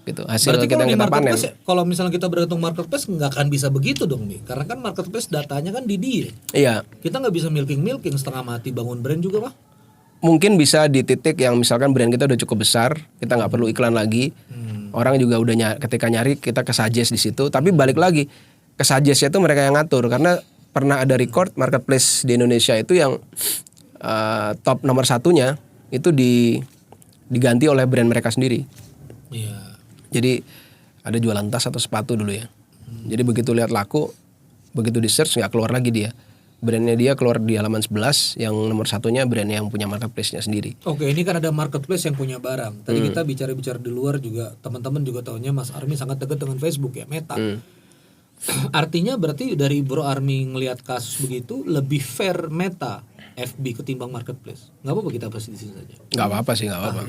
gitu. Hasil berarti kita kalau yang kita panen. Kalau misalnya kita bergantung marketplace nggak akan bisa begitu dong nih, karena kan marketplace datanya kan di dia. Iya. Kita nggak bisa milking setengah mati bangun brand juga, Pak. Mungkin bisa di titik yang misalkan brand kita udah cukup besar, kita nggak perlu iklan lagi. Orang juga udah ketika nyari kita ke suggest di situ. Tapi balik lagi ke suggest itu mereka yang ngatur karena pernah ada record marketplace di Indonesia itu yang top nomor satunya itu diganti oleh brand mereka sendiri. Iya. Jadi ada jualan tas atau sepatu dulu ya. Jadi begitu lihat laku, begitu di search nggak keluar lagi dia. Brandnya dia keluar di halaman 11, yang nomor satunya brand yang punya marketplace-nya sendiri. Oke, ini kan ada marketplace yang punya barang. Tadi kita bicara-bicara di luar juga, teman-teman juga tahunya Mas Army sangat dekat dengan Facebook ya, Meta. Artinya berarti dari Bro Army ngelihat kasus begitu, lebih fair Meta FB ketimbang marketplace? Nggak apa-apa kita bahas di sini saja. Nggak apa-apa sih, nggak apa-apa.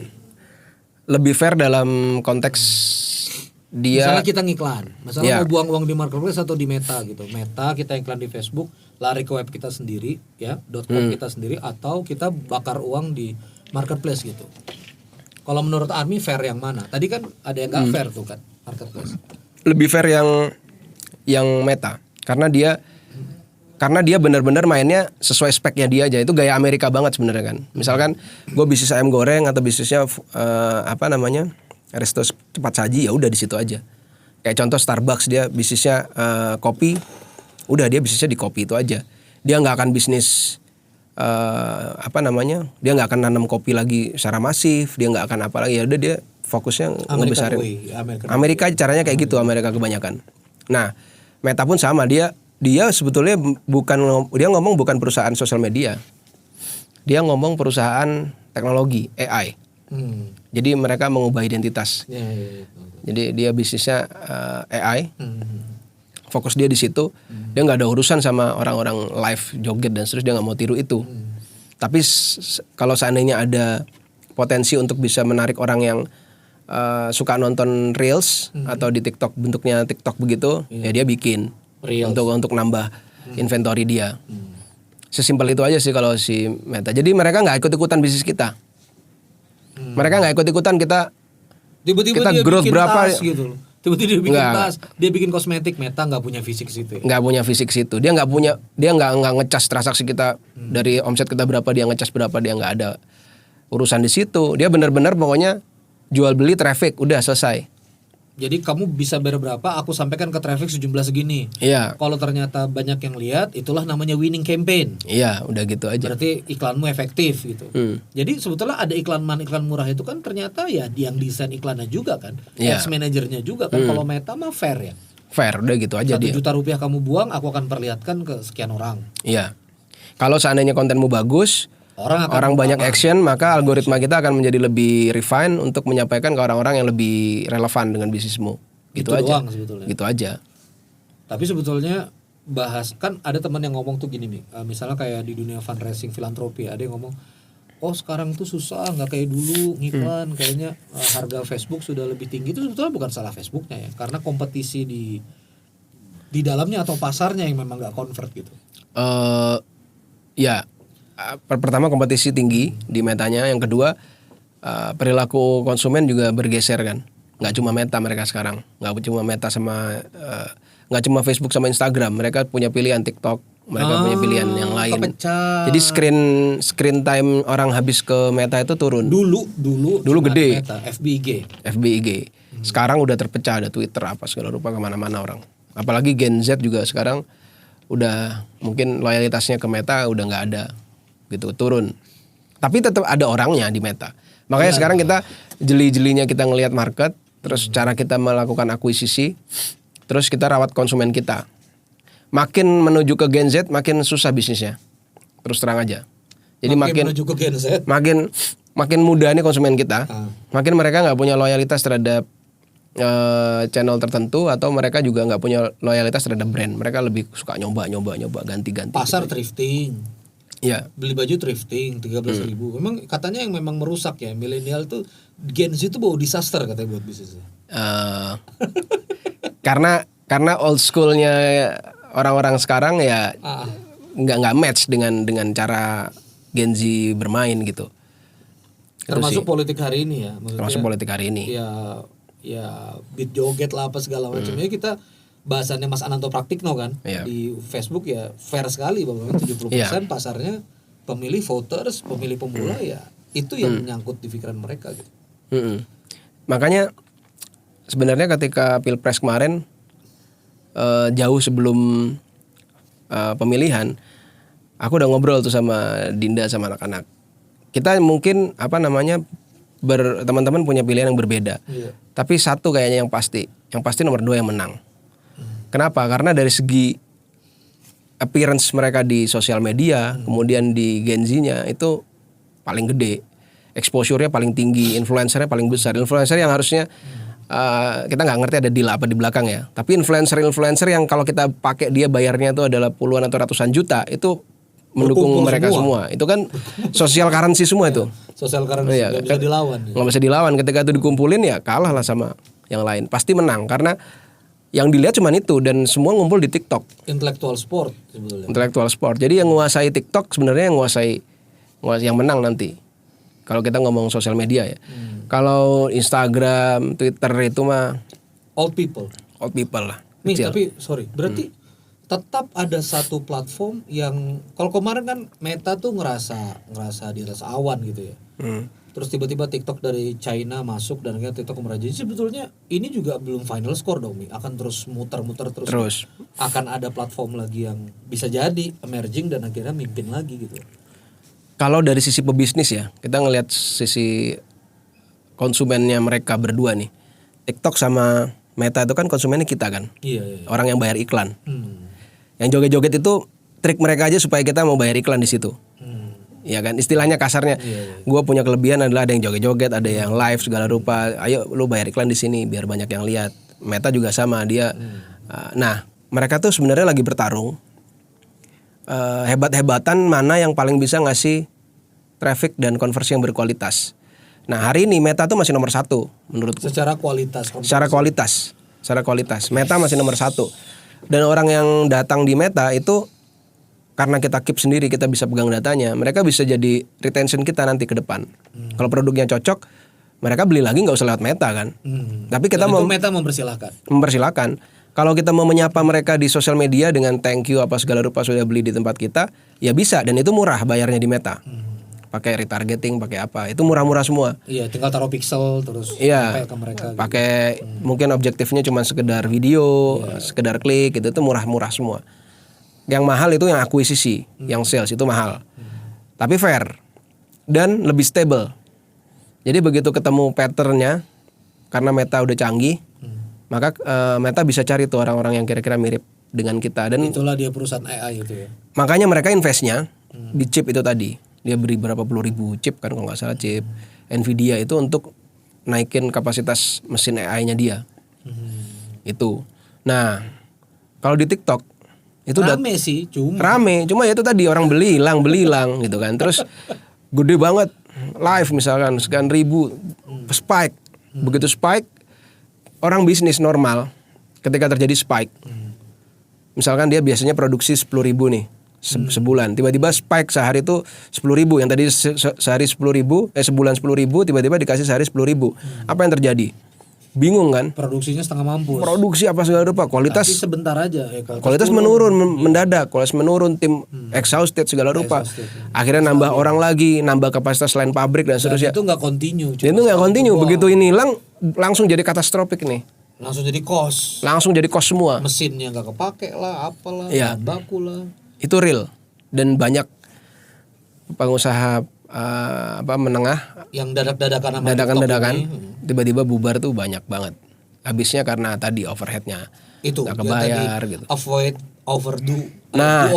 Lebih fair dalam konteks dia. Misalnya kita ngiklan, misalnya mau buang uang di marketplace atau di Meta gitu. Meta kita iklan di Facebook, lari ke web kita sendiri, ya .com kita sendiri, atau kita bakar uang di marketplace gitu. Kalau menurut Army fair yang mana? Tadi kan ada yang nggak fair tuh kan marketplace. Lebih fair yang Meta, karena dia benar-benar mainnya sesuai speknya dia aja. Itu gaya Amerika banget sebenarnya kan. Misalkan gue bisnis ayam goreng atau bisnisnya resto cepat saji, ya udah di situ aja. Kayak contoh Starbucks, dia bisnisnya kopi, udah dia bisnisnya di kopi itu aja. Dia nggak akan bisnis dia nggak akan nanam kopi lagi secara masif, dia nggak akan apa lagi, ya udah dia fokusnya ngebesarin. Amerika caranya kayak gitu, Amerika kebanyakan. Nah, Meta pun sama, dia sebetulnya dia ngomong bukan perusahaan sosial media, dia ngomong perusahaan teknologi AI. Jadi mereka mengubah identitas. Jadi dia bisnisnya AI, fokus dia di situ. Dia nggak ada urusan sama orang-orang live joget dan seterusnya, dia nggak mau tiru itu. Tapi kalau seandainya ada potensi untuk bisa menarik orang yang suka nonton reels atau di TikTok, bentuknya TikTok begitu, ya dia bikin reels untuk nambah inventory dia. Sesimpel itu aja sih kalau si Meta. Jadi mereka nggak ikut-ikutan bisnis kita. Mereka nggak ikut-ikutan kita dia growth bikin berapa tas gitu loh. Tiba-tiba dia bikin tas, dia bikin kosmetik. Meta nggak punya fisik situ. Nggak punya fisik situ. Dia nggak ngecas transaksi kita dari omset kita berapa, dia ngecas berapa, dia nggak ada urusan di situ. Dia benar-benar pokoknya jual beli traffic, udah selesai. Jadi kamu bisa bayar berapa, aku sampaikan ke traffic sejumlah segini. Iya. Kalau ternyata banyak yang lihat, itulah namanya winning campaign. Iya, udah gitu aja. Berarti iklanmu efektif gitu. Jadi sebetulnya ada iklan murah itu kan ternyata ya yang desain iklannya juga kan, ads manajernya juga kan. Kalau Meta mah fair ya. Fair, udah gitu aja 1 juta rupiah kamu buang, aku akan perlihatkan ke sekian orang. Iya. Kalau seandainya kontenmu bagus, orang banyak action, maka algoritma kita akan menjadi lebih refine untuk menyampaikan ke orang-orang yang lebih relevan dengan bisnismu. Gitu aja. Doang sebetulnya. Gitu aja. Tapi sebetulnya kan ada teman yang ngomong tuh gini nih, misalnya kayak di dunia fundraising filantropi, ada yang ngomong, oh sekarang tuh susah, nggak kayak dulu ngiklan, kayaknya harga Facebook sudah lebih tinggi. Itu sebetulnya bukan salah Facebooknya ya, karena kompetisi di dalamnya atau pasarnya yang memang nggak convert gitu. Ya. Pertama kompetisi tinggi di Metanya, yang kedua perilaku konsumen juga bergeser kan, nggak cuma Meta mereka sekarang, nggak cuma Meta sama nggak cuma Facebook sama Instagram, mereka punya pilihan TikTok, mereka punya pilihan yang lain. Kepecah. Jadi screen time orang habis ke Meta itu turun. Dulu gede. Meta, FB IG. Sekarang udah terpecah, ada Twitter apa segala rupa, kemana-mana orang. Apalagi Gen Z juga sekarang udah mungkin loyalitasnya ke Meta udah nggak ada. Gitu, turun. Tapi tetap ada orangnya di Meta. Makanya sekarang kita jeli-jelinya kita ngelihat market, terus cara kita melakukan akuisisi, terus kita rawat konsumen kita. Makin menuju ke Gen Z makin susah bisnisnya. Terus terang aja. Jadi makin menuju ke Gen Z, makin mudah nih konsumen kita. Makin mereka nggak punya loyalitas terhadap channel tertentu, atau mereka juga nggak punya loyalitas terhadap brand. Mereka lebih suka nyoba ganti-ganti. Pasar gitu. Thrifting. Iya. Beli baju thrifting 13.000. Memang katanya yang memang merusak ya milenial tuh, Gen Z itu bawa disaster katanya buat bisnisnya. Karena old schoolnya orang-orang sekarang ya nggak match dengan cara Gen Z bermain gitu. Termasuk politik hari ini ya. Termasuk politik hari ini. Ya beat joget lah apa segala macam. Ya kita bahasannya Mas Ananto Praktikno kan di Facebook ya fair sekali bahwa 70% pasarnya pemilih voters, pemilih pemula ya itu yang menyangkut di pikiran mereka gitu. Makanya sebenarnya ketika Pilpres kemarin jauh sebelum pemilihan, aku udah ngobrol tuh sama Dinda sama anak-anak. Kita mungkin teman-teman punya pilihan yang berbeda. Tapi satu kayaknya yang pasti nomor 2 yang menang. Kenapa? Karena dari segi appearance mereka di sosial media, kemudian di Gen Z-nya itu paling gede, exposure-nya paling tinggi, influencer-nya paling besar. Influencer yang harusnya kita nggak ngerti ada deal apa di belakang ya. Tapi influencer yang kalau kita pakai dia bayarnya itu adalah puluhan atau ratusan juta, itu mendukung Berkumpul mereka semua. Itu kan social currency semua itu. Sosial currency Iya, nggak bisa dilawan. Ya. Nggak bisa dilawan. Ketika itu dikumpulin ya kalah lah sama yang lain. Pasti menang karena yang dilihat cuma itu dan semua ngumpul di TikTok. Intellectual sport sebetulnya. Intellectual sport. Jadi yang menguasai TikTok sebenarnya yang menang nanti. Kalau kita ngomong sosial media ya. Kalau Instagram, Twitter itu mah Old people. lah. Nih, Kecil. tapi sorry, berarti tetap ada satu platform yang kalau kemarin kan Meta tuh ngerasa di atas awan gitu ya. Terus tiba-tiba TikTok dari China masuk dan akhirnya TikTok merajai. Jadi sebetulnya ini juga belum final score dong, Mi. Akan terus muter-muter terus. Akan ada platform lagi yang bisa jadi emerging dan akhirnya mimpin lagi gitu. Kalau dari sisi pebisnis ya, kita ngelihat sisi konsumennya mereka berdua nih. TikTok sama Meta itu kan konsumennya kita kan. Iya. Orang yang bayar iklan. Yang joget-joget itu trik mereka aja supaya kita mau bayar iklan di situ. Ya kan, istilahnya kasarnya, gue punya kelebihan adalah ada yang joget-joget, ada yang live segala rupa. Ayo lu bayar iklan di sini biar banyak yang lihat. Meta juga sama dia. Nah, mereka tuh sebenarnya lagi bertarung hebat-hebatan mana yang paling bisa ngasih traffic dan konversi yang berkualitas. Nah, hari ini Meta tuh masih nomor 1 menurutku. Secara kualitas. Secara kualitas, Meta masih nomor 1. Dan orang yang datang di Meta itu karena kita keep sendiri, kita bisa pegang datanya, mereka bisa jadi retention kita nanti ke depan. Kalau produknya cocok, mereka beli lagi nggak usah lewat Meta kan. Tapi kita mau Meta mempersilahkan. Kalau kita mau menyapa mereka di sosial media dengan thank you apa segala rupa sudah beli di tempat kita, ya bisa dan itu murah bayarnya di Meta. Pakai retargeting, pakai apa, itu murah-murah semua. Iya, tinggal taruh pixel terus Iya, sampai ke mereka. pakai mungkin objektifnya cuma sekedar video, sekedar klik, itu murah-murah semua. Yang mahal itu yang akuisisi, yang sales itu mahal. Tapi fair dan lebih stable. Jadi begitu ketemu patternnya, karena Meta udah canggih, maka Meta bisa cari tuh orang-orang yang kira-kira mirip dengan kita. Dan itulah dia perusahaan AI itu ya. makanya mereka investnya di chip itu tadi. Dia beri berapa puluh ribu chip kan kalau nggak salah chip Nvidia itu untuk naikin kapasitas mesin AI-nya dia. Itu. Nah, kalau di TikTok itu rame, cuma ya itu tadi orang beli hilang gitu kan. Terus gede banget live misalkan sekian ribu spike. Begitu spike, orang bisnis normal ketika terjadi spike. Misalkan dia biasanya produksi 10.000 nih sebulan, tiba-tiba spike sehari itu 10.000, yang tadi sehari 10.000, sebulan 10.000, tiba-tiba dikasih sehari 10.000. Apa yang terjadi? Bingung kan? Produksinya setengah mampus. Produksi apa segala rupa, kualitas tapi sebentar aja ya, kualitas menurun mendadak, kualitas menurun, tim exhausted segala rupa. Akhirnya nambah orang lagi, nambah kapasitas lain pabrik dan seterusnya. Itu nggak continue. Itu nggak continue. Begitu ini hilang, langsung jadi katastrofik nih. Langsung jadi cost. Semua. Mesinnya nggak kepake lah, apalah, bahan baku lah. Itu real dan banyak pengusaha menengah yang dadakan tiba-tiba bubar tuh banyak banget. Habisnya karena tadi overheadnya itu nggak kebayar gitu. Avoid overdo. Nah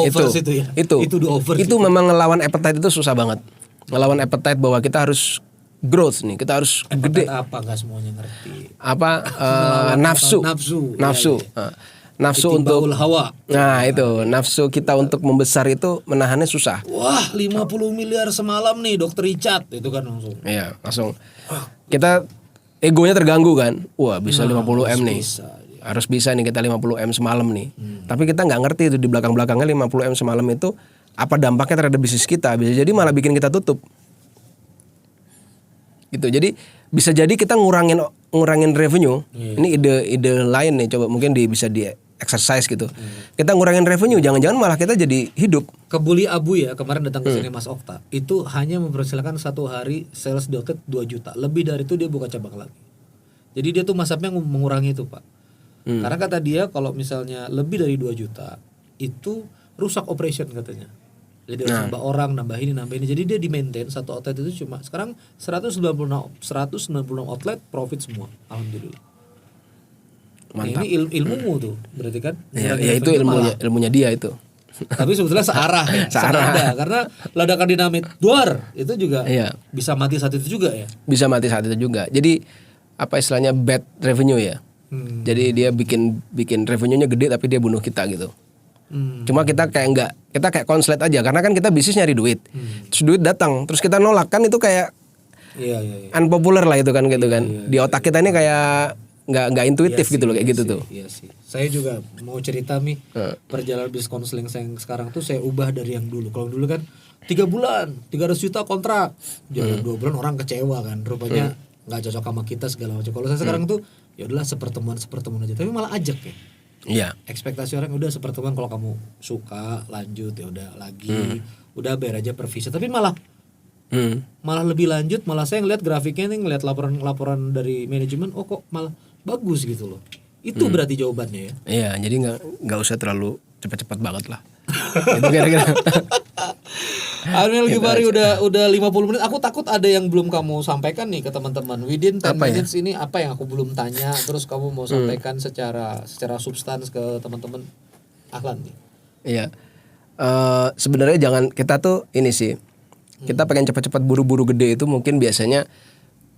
itu memang ngelawan appetite itu susah banget. Ngelawan appetite bahwa kita harus growth nih, kita harus gede. Apa nggak semuanya ngerti? Nafsu. Nafsu untuk hawa. Nah itu nafsu kita untuk membesar itu menahannya susah. Wah 50 miliar semalam nih Dokter Richard, itu kan langsung. Iya langsung. Kita egonya terganggu kan. Wah bisa 50M nih. Harus bisa nih kita 50M semalam nih. Tapi kita nggak ngerti itu di belakang-belakangnya 50M semalam itu apa dampaknya terhadap bisnis kita. Bisa jadi malah bikin kita tutup. Gitu. Jadi bisa jadi kita ngurangin revenue. Ini ide lain nih, coba mungkin bisa di exercise gitu. Kita ngurangin revenue, jangan-jangan malah kita jadi hidup. Kebuli Abu ya kemarin datang ke sini Mas Okta, itu hanya mempersilakan satu hari sales di outlet 2 juta. Lebih dari itu dia buka cabang lagi. Jadi dia tuh masapnya mengurangi itu Pak. Karena kata dia kalau misalnya lebih dari 2 juta itu rusak operation katanya. Jadi nambah orang, nambah ini. Jadi dia di maintain satu outlet itu cuma sekarang 196 outlet profit semua. Alhamdulillah. Mantap. Ini ilmumu tuh berarti kan? Ya itu ilmunya dia itu. Tapi sebetulnya searah ya. Searah. Karena ledakan dinamit duar itu juga bisa mati saat itu juga ya. Bisa mati saat itu juga. Jadi apa istilahnya bad revenue ya. Jadi dia bikin revenue-nya gede tapi dia bunuh kita gitu. Cuma kita kayak konslet aja karena kan kita bisnis nyari duit. Terus duit datang, terus kita nolak kan itu kayak unpopular lah itu kan gitu kan. Di otak kita ini kayak nggak intuitif gitu loh kayak gitu tuh. Iya sih. Saya juga mau cerita Mi, perjalanan bisnis konseling saya yang sekarang tuh saya ubah dari yang dulu. Kalau dulu kan 3 bulan 300 juta kontrak, jalan 2 bulan orang kecewa kan. Rupanya nggak cocok sama kita segala macam. Kalau saya sekarang tuh ya udahlah sepertemuan aja, tapi malah ajak ya. Iya. Ekspektasi orang udah sepertemuan, kalau kamu suka lanjut ya udah lagi, udah bayar aja per visa. Tapi malah lebih lanjut, malah saya ngeliat grafiknya nih, ngeliat laporan dari manajemen, oh kok malah bagus gitu loh. Itu berarti jawabannya ya. Iya, jadi nggak usah terlalu cepat-cepat banget lah. Itu kira-kira. Army Al-Ghifari udah 50 menit. Aku takut ada yang belum kamu sampaikan nih ke teman-teman. Within 10 minutes ini apa yang aku belum tanya, terus kamu mau sampaikan secara substans ke teman-teman Ahlan nih. Iya. Sebenarnya jangan kita tuh ini sih. Kita pengen cepat-cepat buru-buru gede itu mungkin biasanya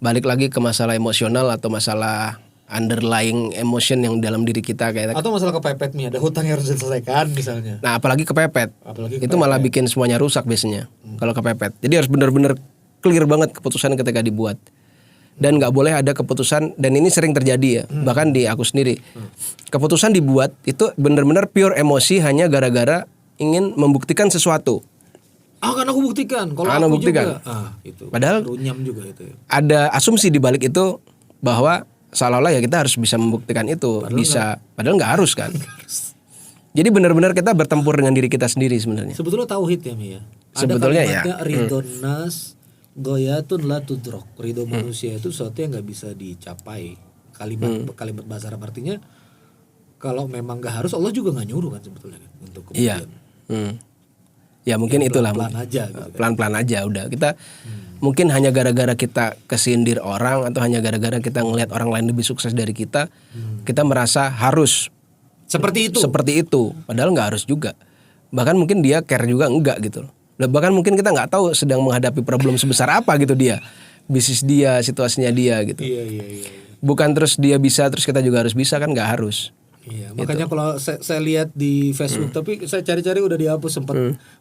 balik lagi ke masalah emosional atau masalah underlying emotion yang dalam diri kita kayak atau masalah kepepet nih, ada hutang yang harus diselesaikan misalnya. Nah, apalagi kepepet. Itu malah bikin semuanya rusak biasanya kalau kepepet. Jadi harus benar-benar clear banget keputusan ketika dibuat. Dan nggak boleh ada keputusan, dan ini sering terjadi ya, bahkan di aku sendiri. Keputusan dibuat itu benar-benar pure emosi hanya gara-gara ingin membuktikan sesuatu. Kan aku buktikan, kalau aku buktikan. Juga. Itu. Padahal runyam juga itu ya. Ada asumsi di balik itu bahwa seolah-olah ya kita harus bisa membuktikan itu. Padahal nggak harus kan. Jadi benar-benar kita bertempur dengan diri kita sendiri sebenarnya. Sebetulnya tauhid ya Mi ya. Sebetulnya ada ridhon nas goyatun la tudrok. Ridho manusia itu sesuatu yang nggak bisa dicapai. Kalimat bahasa Arab artinya kalau memang nggak harus, Allah juga nggak nyuruh kan sebetulnya kan, untuk kemudian. Iya. Ya mungkin itulah pelan-pelan aja gitu kan. Pelan-pelan aja udah. Kita mungkin hanya gara-gara kita kesindir orang atau hanya gara-gara kita ngelihat orang lain lebih sukses dari kita, kita merasa harus seperti itu. Padahal nggak harus juga. Bahkan mungkin dia care juga enggak gitu loh. Bahkan mungkin kita nggak tahu sedang menghadapi problem sebesar apa gitu dia, bisnis dia, situasinya dia gitu. Iya. Bukan terus dia bisa terus kita juga harus bisa, kan nggak harus. Iya, makanya kalau saya lihat di Facebook, tapi saya cari-cari udah dihapus,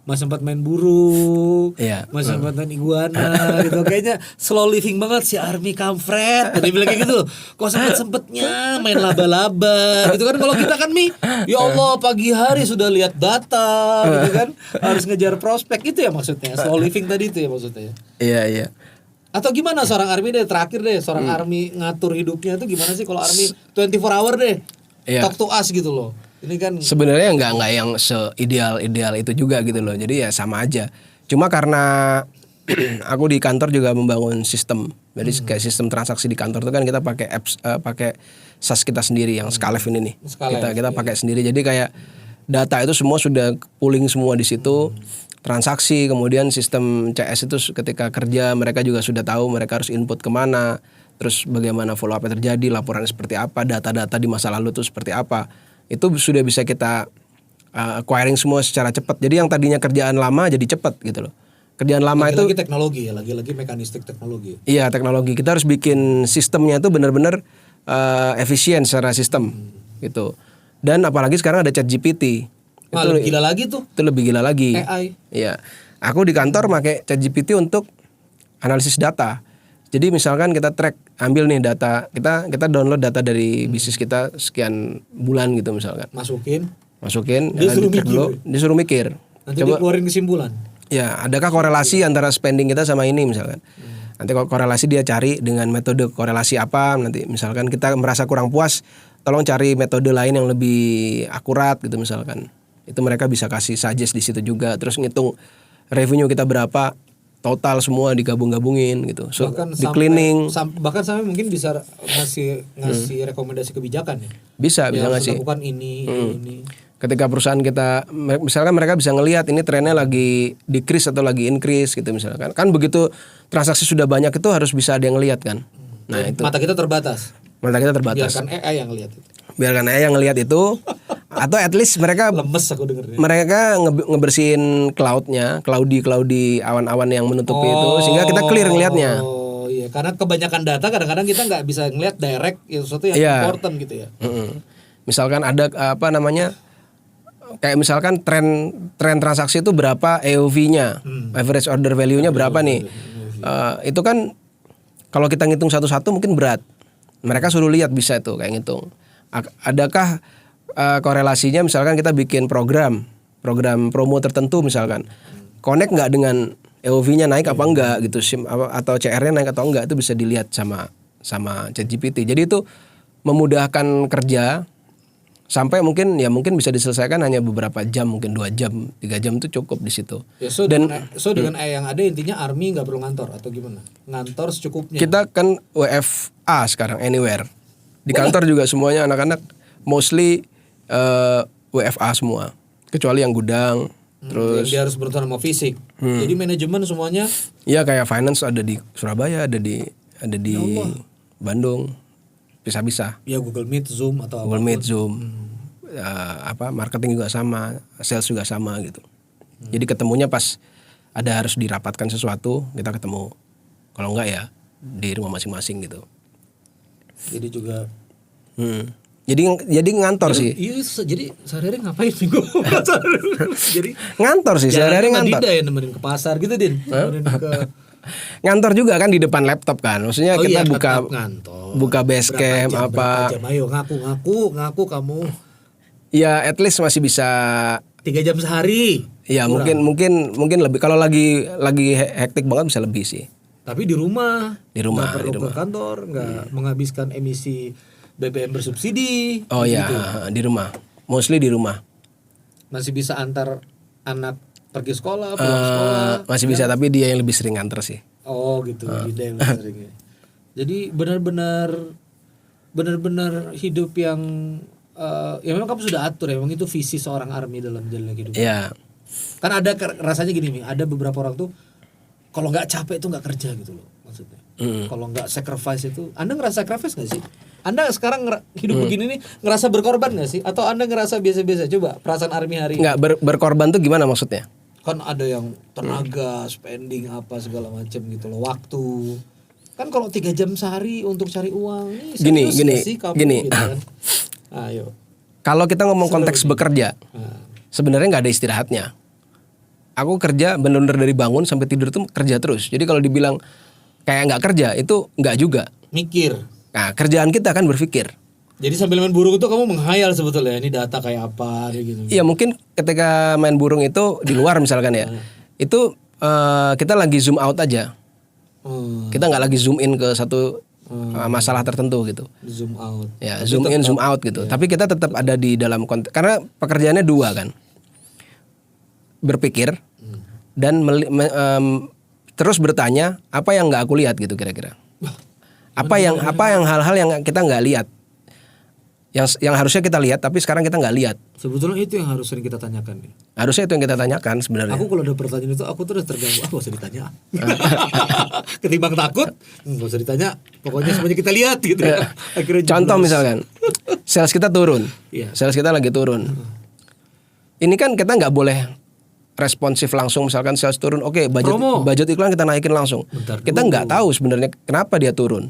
masih sempat main burung, masih sempat main iguana gitu. Kayaknya slow living banget si Army kampret. Tadi bilang kayak gitu. Kok sempetnya main laba-laba gitu kan. Kalau kita kan Mi, ya Allah pagi hari sudah lihat data gitu kan. Harus ngejar prospek, itu ya maksudnya. Slow living tadi itu ya maksudnya. Iya. Atau gimana seorang Army deh, terakhir deh, seorang Army ngatur hidupnya itu gimana sih kalau Army 24 hour deh? Talk to us gitu loh. Ini kan sebenarnya nggak yang seideal itu juga gitu loh. Jadi ya sama aja. Cuma karena aku di kantor juga membangun sistem. Jadi kayak sistem transaksi di kantor itu kan kita pakai apps, pakai SaaS kita sendiri yang Scalef ini nih. Kita pakai sendiri. Jadi kayak data itu semua sudah pooling semua di situ. Transaksi, kemudian sistem CS itu ketika kerja mereka juga sudah tahu mereka harus input kemana. Terus bagaimana follow up terjadi, laporan seperti apa, data-data di masa lalu itu seperti apa. Itu sudah bisa kita acquiring semua secara cepat. Jadi yang tadinya kerjaan lama jadi cepat gitu loh. Kerjaan lama lagi teknologi ya, lagi mekanistik teknologi. Iya, teknologi. Kita harus bikin sistemnya itu benar-benar efisien secara sistem gitu. Dan apalagi sekarang ada ChatGPT. Lebih gila lagi tuh. Itu lebih gila lagi. AI. Iya. Aku di kantor pakai ChatGPT untuk analisis data. Jadi misalkan kita track, ambil nih data, kita download data dari bisnis kita sekian bulan gitu misalkan. Masukin, disuruh mikir. Nanti dia keluarin kesimpulan. Ya, adakah korelasi antara spending kita sama ini misalkan. Nanti korelasi dia cari dengan metode korelasi apa, nanti misalkan kita merasa kurang puas, tolong cari metode lain yang lebih akurat gitu misalkan. Itu mereka bisa kasih suggest di situ juga, terus ngitung revenue kita berapa. Total semua digabung-gabungin gitu. So, di cleaning. Bahkan sampai mungkin bisa ngasih rekomendasi kebijakan ya. Bisa ngasih. Lakukan ini. Ketika perusahaan kita, misalkan mereka bisa ngelihat ini trennya lagi decrease atau lagi increase gitu misalkan. Kan begitu transaksi sudah banyak itu harus bisa ada yang ngelihat kan. Nah, itu. Mata kita terbatas. Biarkan AI yang lihat itu. Biarkan AI yang ngelihat itu. Atau at least mereka lemes aku dengernya. Mereka ngebersihin cloudy awan-awan yang menutupi itu sehingga kita clear ngelihatnya. Oh iya, karena kebanyakan data kadang-kadang kita nggak bisa ngelihat direct sesuatu yang important gitu ya. Misalkan ada kayak misalkan tren transaksi itu berapa EOV-nya, average order value-nya berapa nih. Itu kan kalau kita ngitung satu-satu mungkin berat. Mereka suruh lihat bisa itu kayak ngitung. Adakah korelasinya misalkan kita bikin program promo tertentu misalkan. Connect nggak dengan EOV-nya naik apa enggak gitu, atau CR-nya naik atau enggak, itu bisa dilihat sama ChatGPT. Jadi itu memudahkan kerja sampai mungkin bisa diselesaikan hanya beberapa jam, mungkin 2 jam, 3 jam itu cukup di situ. Ya, dengan yang ada intinya Army nggak perlu ngantor atau gimana? Ngantor secukupnya. Kita kan WFA sekarang anywhere. Di kantor juga semuanya anak-anak mostly WFA semua. Kecuali yang gudang. Terus dia harus bertemu sama fisik. Jadi manajemen semuanya. Iya, kayak finance ada di Surabaya, ada di Bandung. Bisa-bisa. Ya Google Meet, Zoom atau Google Meet, Zoom. Marketing juga sama, sales juga sama gitu. Jadi ketemunya pas ada harus dirapatkan sesuatu, kita ketemu. Kalau enggak ya di rumah masing-masing gitu. Jadi juga Jadi ngantor sih. Iya, jadi sehari-hari ngapain sih gue? Jadi ngantor sih, sehari-hari ngantor. Dida ya nemenin ke pasar gitu, Din. Nemenin ke ngantor juga kan di depan laptop kan. Maksudnya kita buka Basecamp apa. Berapa jam? Ayo ngaku kamu. Ya at least masih bisa 3 jam sehari. Ya mungkin lebih. Kalau lagi hektik banget bisa lebih sih. Tapi di rumah. Nggak perlu di rumah. ke kantor, nggak menghabiskan emisi BBM bersubsidi. Oh iya, gitu. Di rumah. Mostly di rumah. Masih bisa antar anak pergi sekolah, pulang sekolah. Masih bisa, tapi dia yang lebih sering nganter sih. Oh gitu, dia yang lebih sering. Jadi benar-benar hidup yang ya memang kamu sudah atur ya, memang itu visi seorang Army dalam jalan hidup. Iya. Kan ada rasanya gini nih, ada beberapa orang tuh kalau nggak capek itu nggak kerja gitu loh maksudnya. Kalau nggak sacrifice itu, Anda ngerasa sacrifice nggak sih? Anda sekarang hidup begini nih ngerasa berkorban nggak sih? Atau Anda ngerasa biasa-biasa? Coba perasaan Army hari ini. Nggak berkorban tuh gimana maksudnya? Kan ada yang tenaga, spending apa segala macam gitu loh, waktu. Kan kalau 3 jam sehari untuk cari uang, gini. Gitu kan? Ayo. Kalau kita ngomong konteks bekerja, sebenarnya nggak ada istirahatnya. Aku kerja bener-bener dari bangun sampai tidur tuh kerja terus. Jadi kalau dibilang kayak nggak kerja itu nggak juga. Mikir. Nah, kerjaan kita kan berpikir. Jadi sambil main burung itu kamu menghayal sebetulnya ini data kayak apa gitu. Iya, mungkin ketika main burung itu di luar misalkan ya. Itu kita lagi zoom out aja. Kita nggak lagi zoom in ke satu masalah tertentu gitu. Zoom out. Ya, zoom in, zoom out gitu. Tapi kita tetap ada di dalam konteks, karena pekerjaannya 2 kan. Berpikir dan terus bertanya apa yang nggak aku lihat gitu kira-kira. Apa yang hal-hal yang kita nggak lihat, yang harusnya kita lihat tapi sekarang kita nggak lihat. Sebetulnya itu yang harus sering kita tanyakan nih. Harusnya itu yang kita tanyakan sebenarnya. Aku kalau ada pertanyaan itu aku terus terganggu. Gak usah ditanya. Ketimbang takut, gak usah ditanya. Pokoknya semuanya kita lihat gitu. Akhirnya contoh misalkan sales kita turun, sales kita lagi turun. Ini kan kita nggak boleh responsif langsung, misalkan sales turun, oke, budget iklan kita naikin langsung. Kita nggak tahu sebenarnya kenapa dia turun.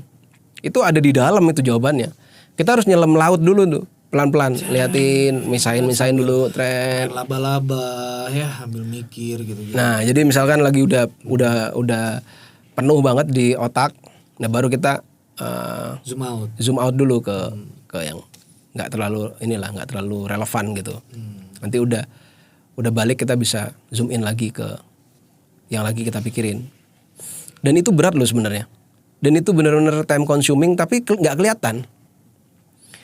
Itu ada di dalam itu jawabannya. Kita harus nyelam laut dulu tuh, pelan-pelan, liatin, misahin dulu tren. Laba-laba, ya ambil mikir gitu. Nah, jadi misalkan lagi udah penuh banget di otak, nah baru kita zoom out dulu ke yang nggak terlalu relevan gitu. Nanti udah balik kita bisa zoom in lagi ke yang lagi kita pikirin. Dan itu berat loh sebenarnya. Dan itu benar-benar time consuming tapi nggak kelihatan.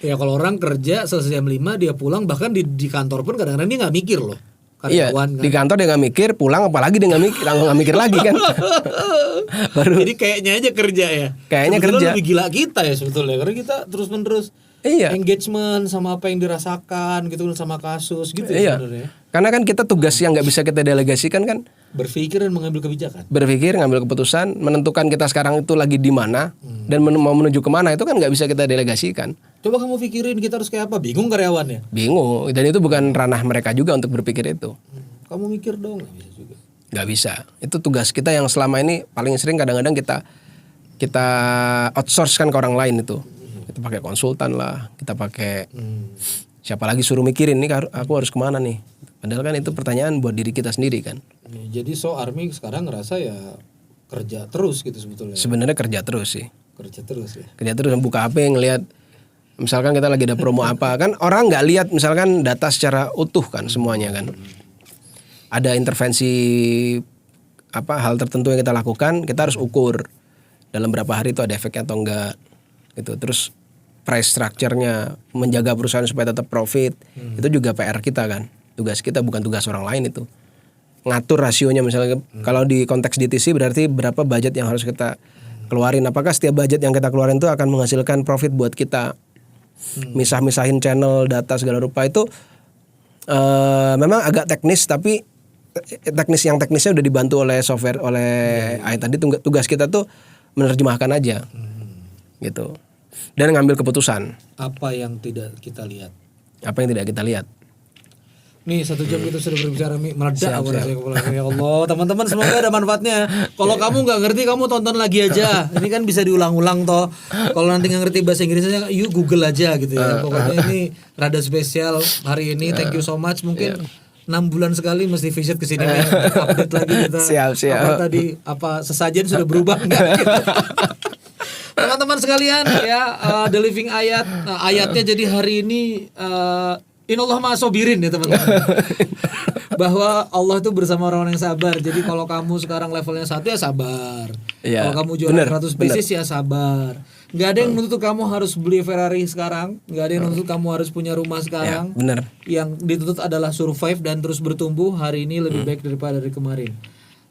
Ya kalau orang kerja selesai jam 5 dia pulang, bahkan di kantor pun kadang-kadang dia nggak mikir loh. Iya, kan? Di kantor dia nggak mikir, pulang apalagi dia nggak mikir lagi kan. Jadi kayaknya aja kerja ya. Kayaknya sebetulnya kerja. lebih gila kita ya sebetulnya, karena kita terus-menerus engagement sama apa yang dirasakan gitu, sama kasus gitu ya sebenarnya. Karena kan kita tugas yang nggak bisa kita delegasikan kan. Berpikir dan mengambil kebijakan. Berpikir, ngambil keputusan, menentukan kita sekarang itu lagi di mana dan mau menuju kemana itu kan nggak bisa kita delegasikan. Coba kamu pikirin kita harus kayak apa, bingung karyawannya. Bingung, dan itu bukan ranah mereka juga untuk berpikir itu. Kamu mikir dong, nggak bisa juga. Nggak bisa. Itu tugas kita yang selama ini paling sering kadang-kadang kita outsource kan ke orang lain itu. Kita pakai konsultan lah, kita pakai Siapa lagi suruh mikirin nih aku harus kemana nih? Padahal kan itu pertanyaan buat diri kita sendiri kan. Jadi Army sekarang ngerasa ya kerja terus gitu sebetulnya. Sebenarnya kerja terus sih. Kerja terus ya. Kerja terus, buka HP ngelihat misalkan kita lagi ada promo apa kan, orang nggak lihat misalkan data secara utuh kan semuanya kan. Ada intervensi hal tertentu yang kita lakukan, kita harus ukur dalam berapa hari itu ada efeknya atau enggak gitu. Terus price structure-nya, menjaga perusahaan supaya tetap profit, itu juga PR kita kan. Tugas kita, bukan tugas orang lain itu. Ngatur rasionya misalnya, kalau di konteks DTC berarti berapa budget yang harus kita keluarin. Apakah setiap budget yang kita keluarin itu akan menghasilkan profit buat kita. Misah-misahin channel, data segala rupa itu memang agak teknis, tapi teknisnya udah dibantu oleh software, oleh AI tadi. Tugas kita tuh menerjemahkan aja gitu. Dan ngambil keputusan. Apa yang tidak kita lihat? Apa yang tidak kita lihat? Nih 1 jam kita sudah berbicara, meledak aku rasanya kepala. Ya Allah, teman-teman semoga ada manfaatnya. Kalau kamu nggak ngerti, kamu tonton lagi aja. Ini kan bisa diulang-ulang toh. Kalau nanti nggak ngerti bahasa Inggrisnya, you Google aja gitu ya. Pokoknya ini rada spesial hari ini. Thank you so much. Mungkin 6 bulan sekali mesti visit ke sini update lagi kita. Siap. Apa sesajen sudah berubah enggak gitu. Teman-teman sekalian ya, The Living Ayat, ayatnya jadi hari ini Inallah ma'asobirin ya teman-teman. Bahwa Allah itu bersama orang-orang yang sabar. Jadi kalau kamu sekarang levelnya 1 ya sabar. Ya, kalau kamu jual 100 pieces ya sabar. Gak ada yang menuntut kamu harus beli Ferrari sekarang. Gak ada yang menuntut kamu harus punya rumah sekarang. Ya, benar. Yang dituntut adalah survive dan terus bertumbuh. Hari ini lebih baik daripada dari kemarin.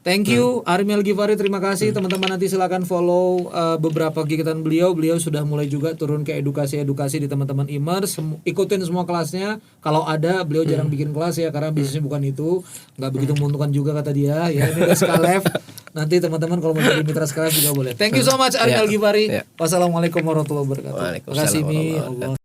Thank you Army Al-Ghifari, terima kasih teman-teman. Nanti silakan follow beberapa kegiatan beliau. Beliau sudah mulai juga turun ke edukasi di teman-teman Imers. Ikutin semua kelasnya. Kalau ada, beliau jarang bikin kelas ya karena bisnisnya bukan itu. Nggak begitu menguntungkan juga kata dia. Ya ini udah Skalef. Nanti teman-teman kalau mau jadi mitra Skalef juga boleh. Thank you so much Army Al-Ghifari. Wassalamualaikum warahmatullahi wabarakatuh. Waalaikumsalam warahmatullahi wabarakatuh.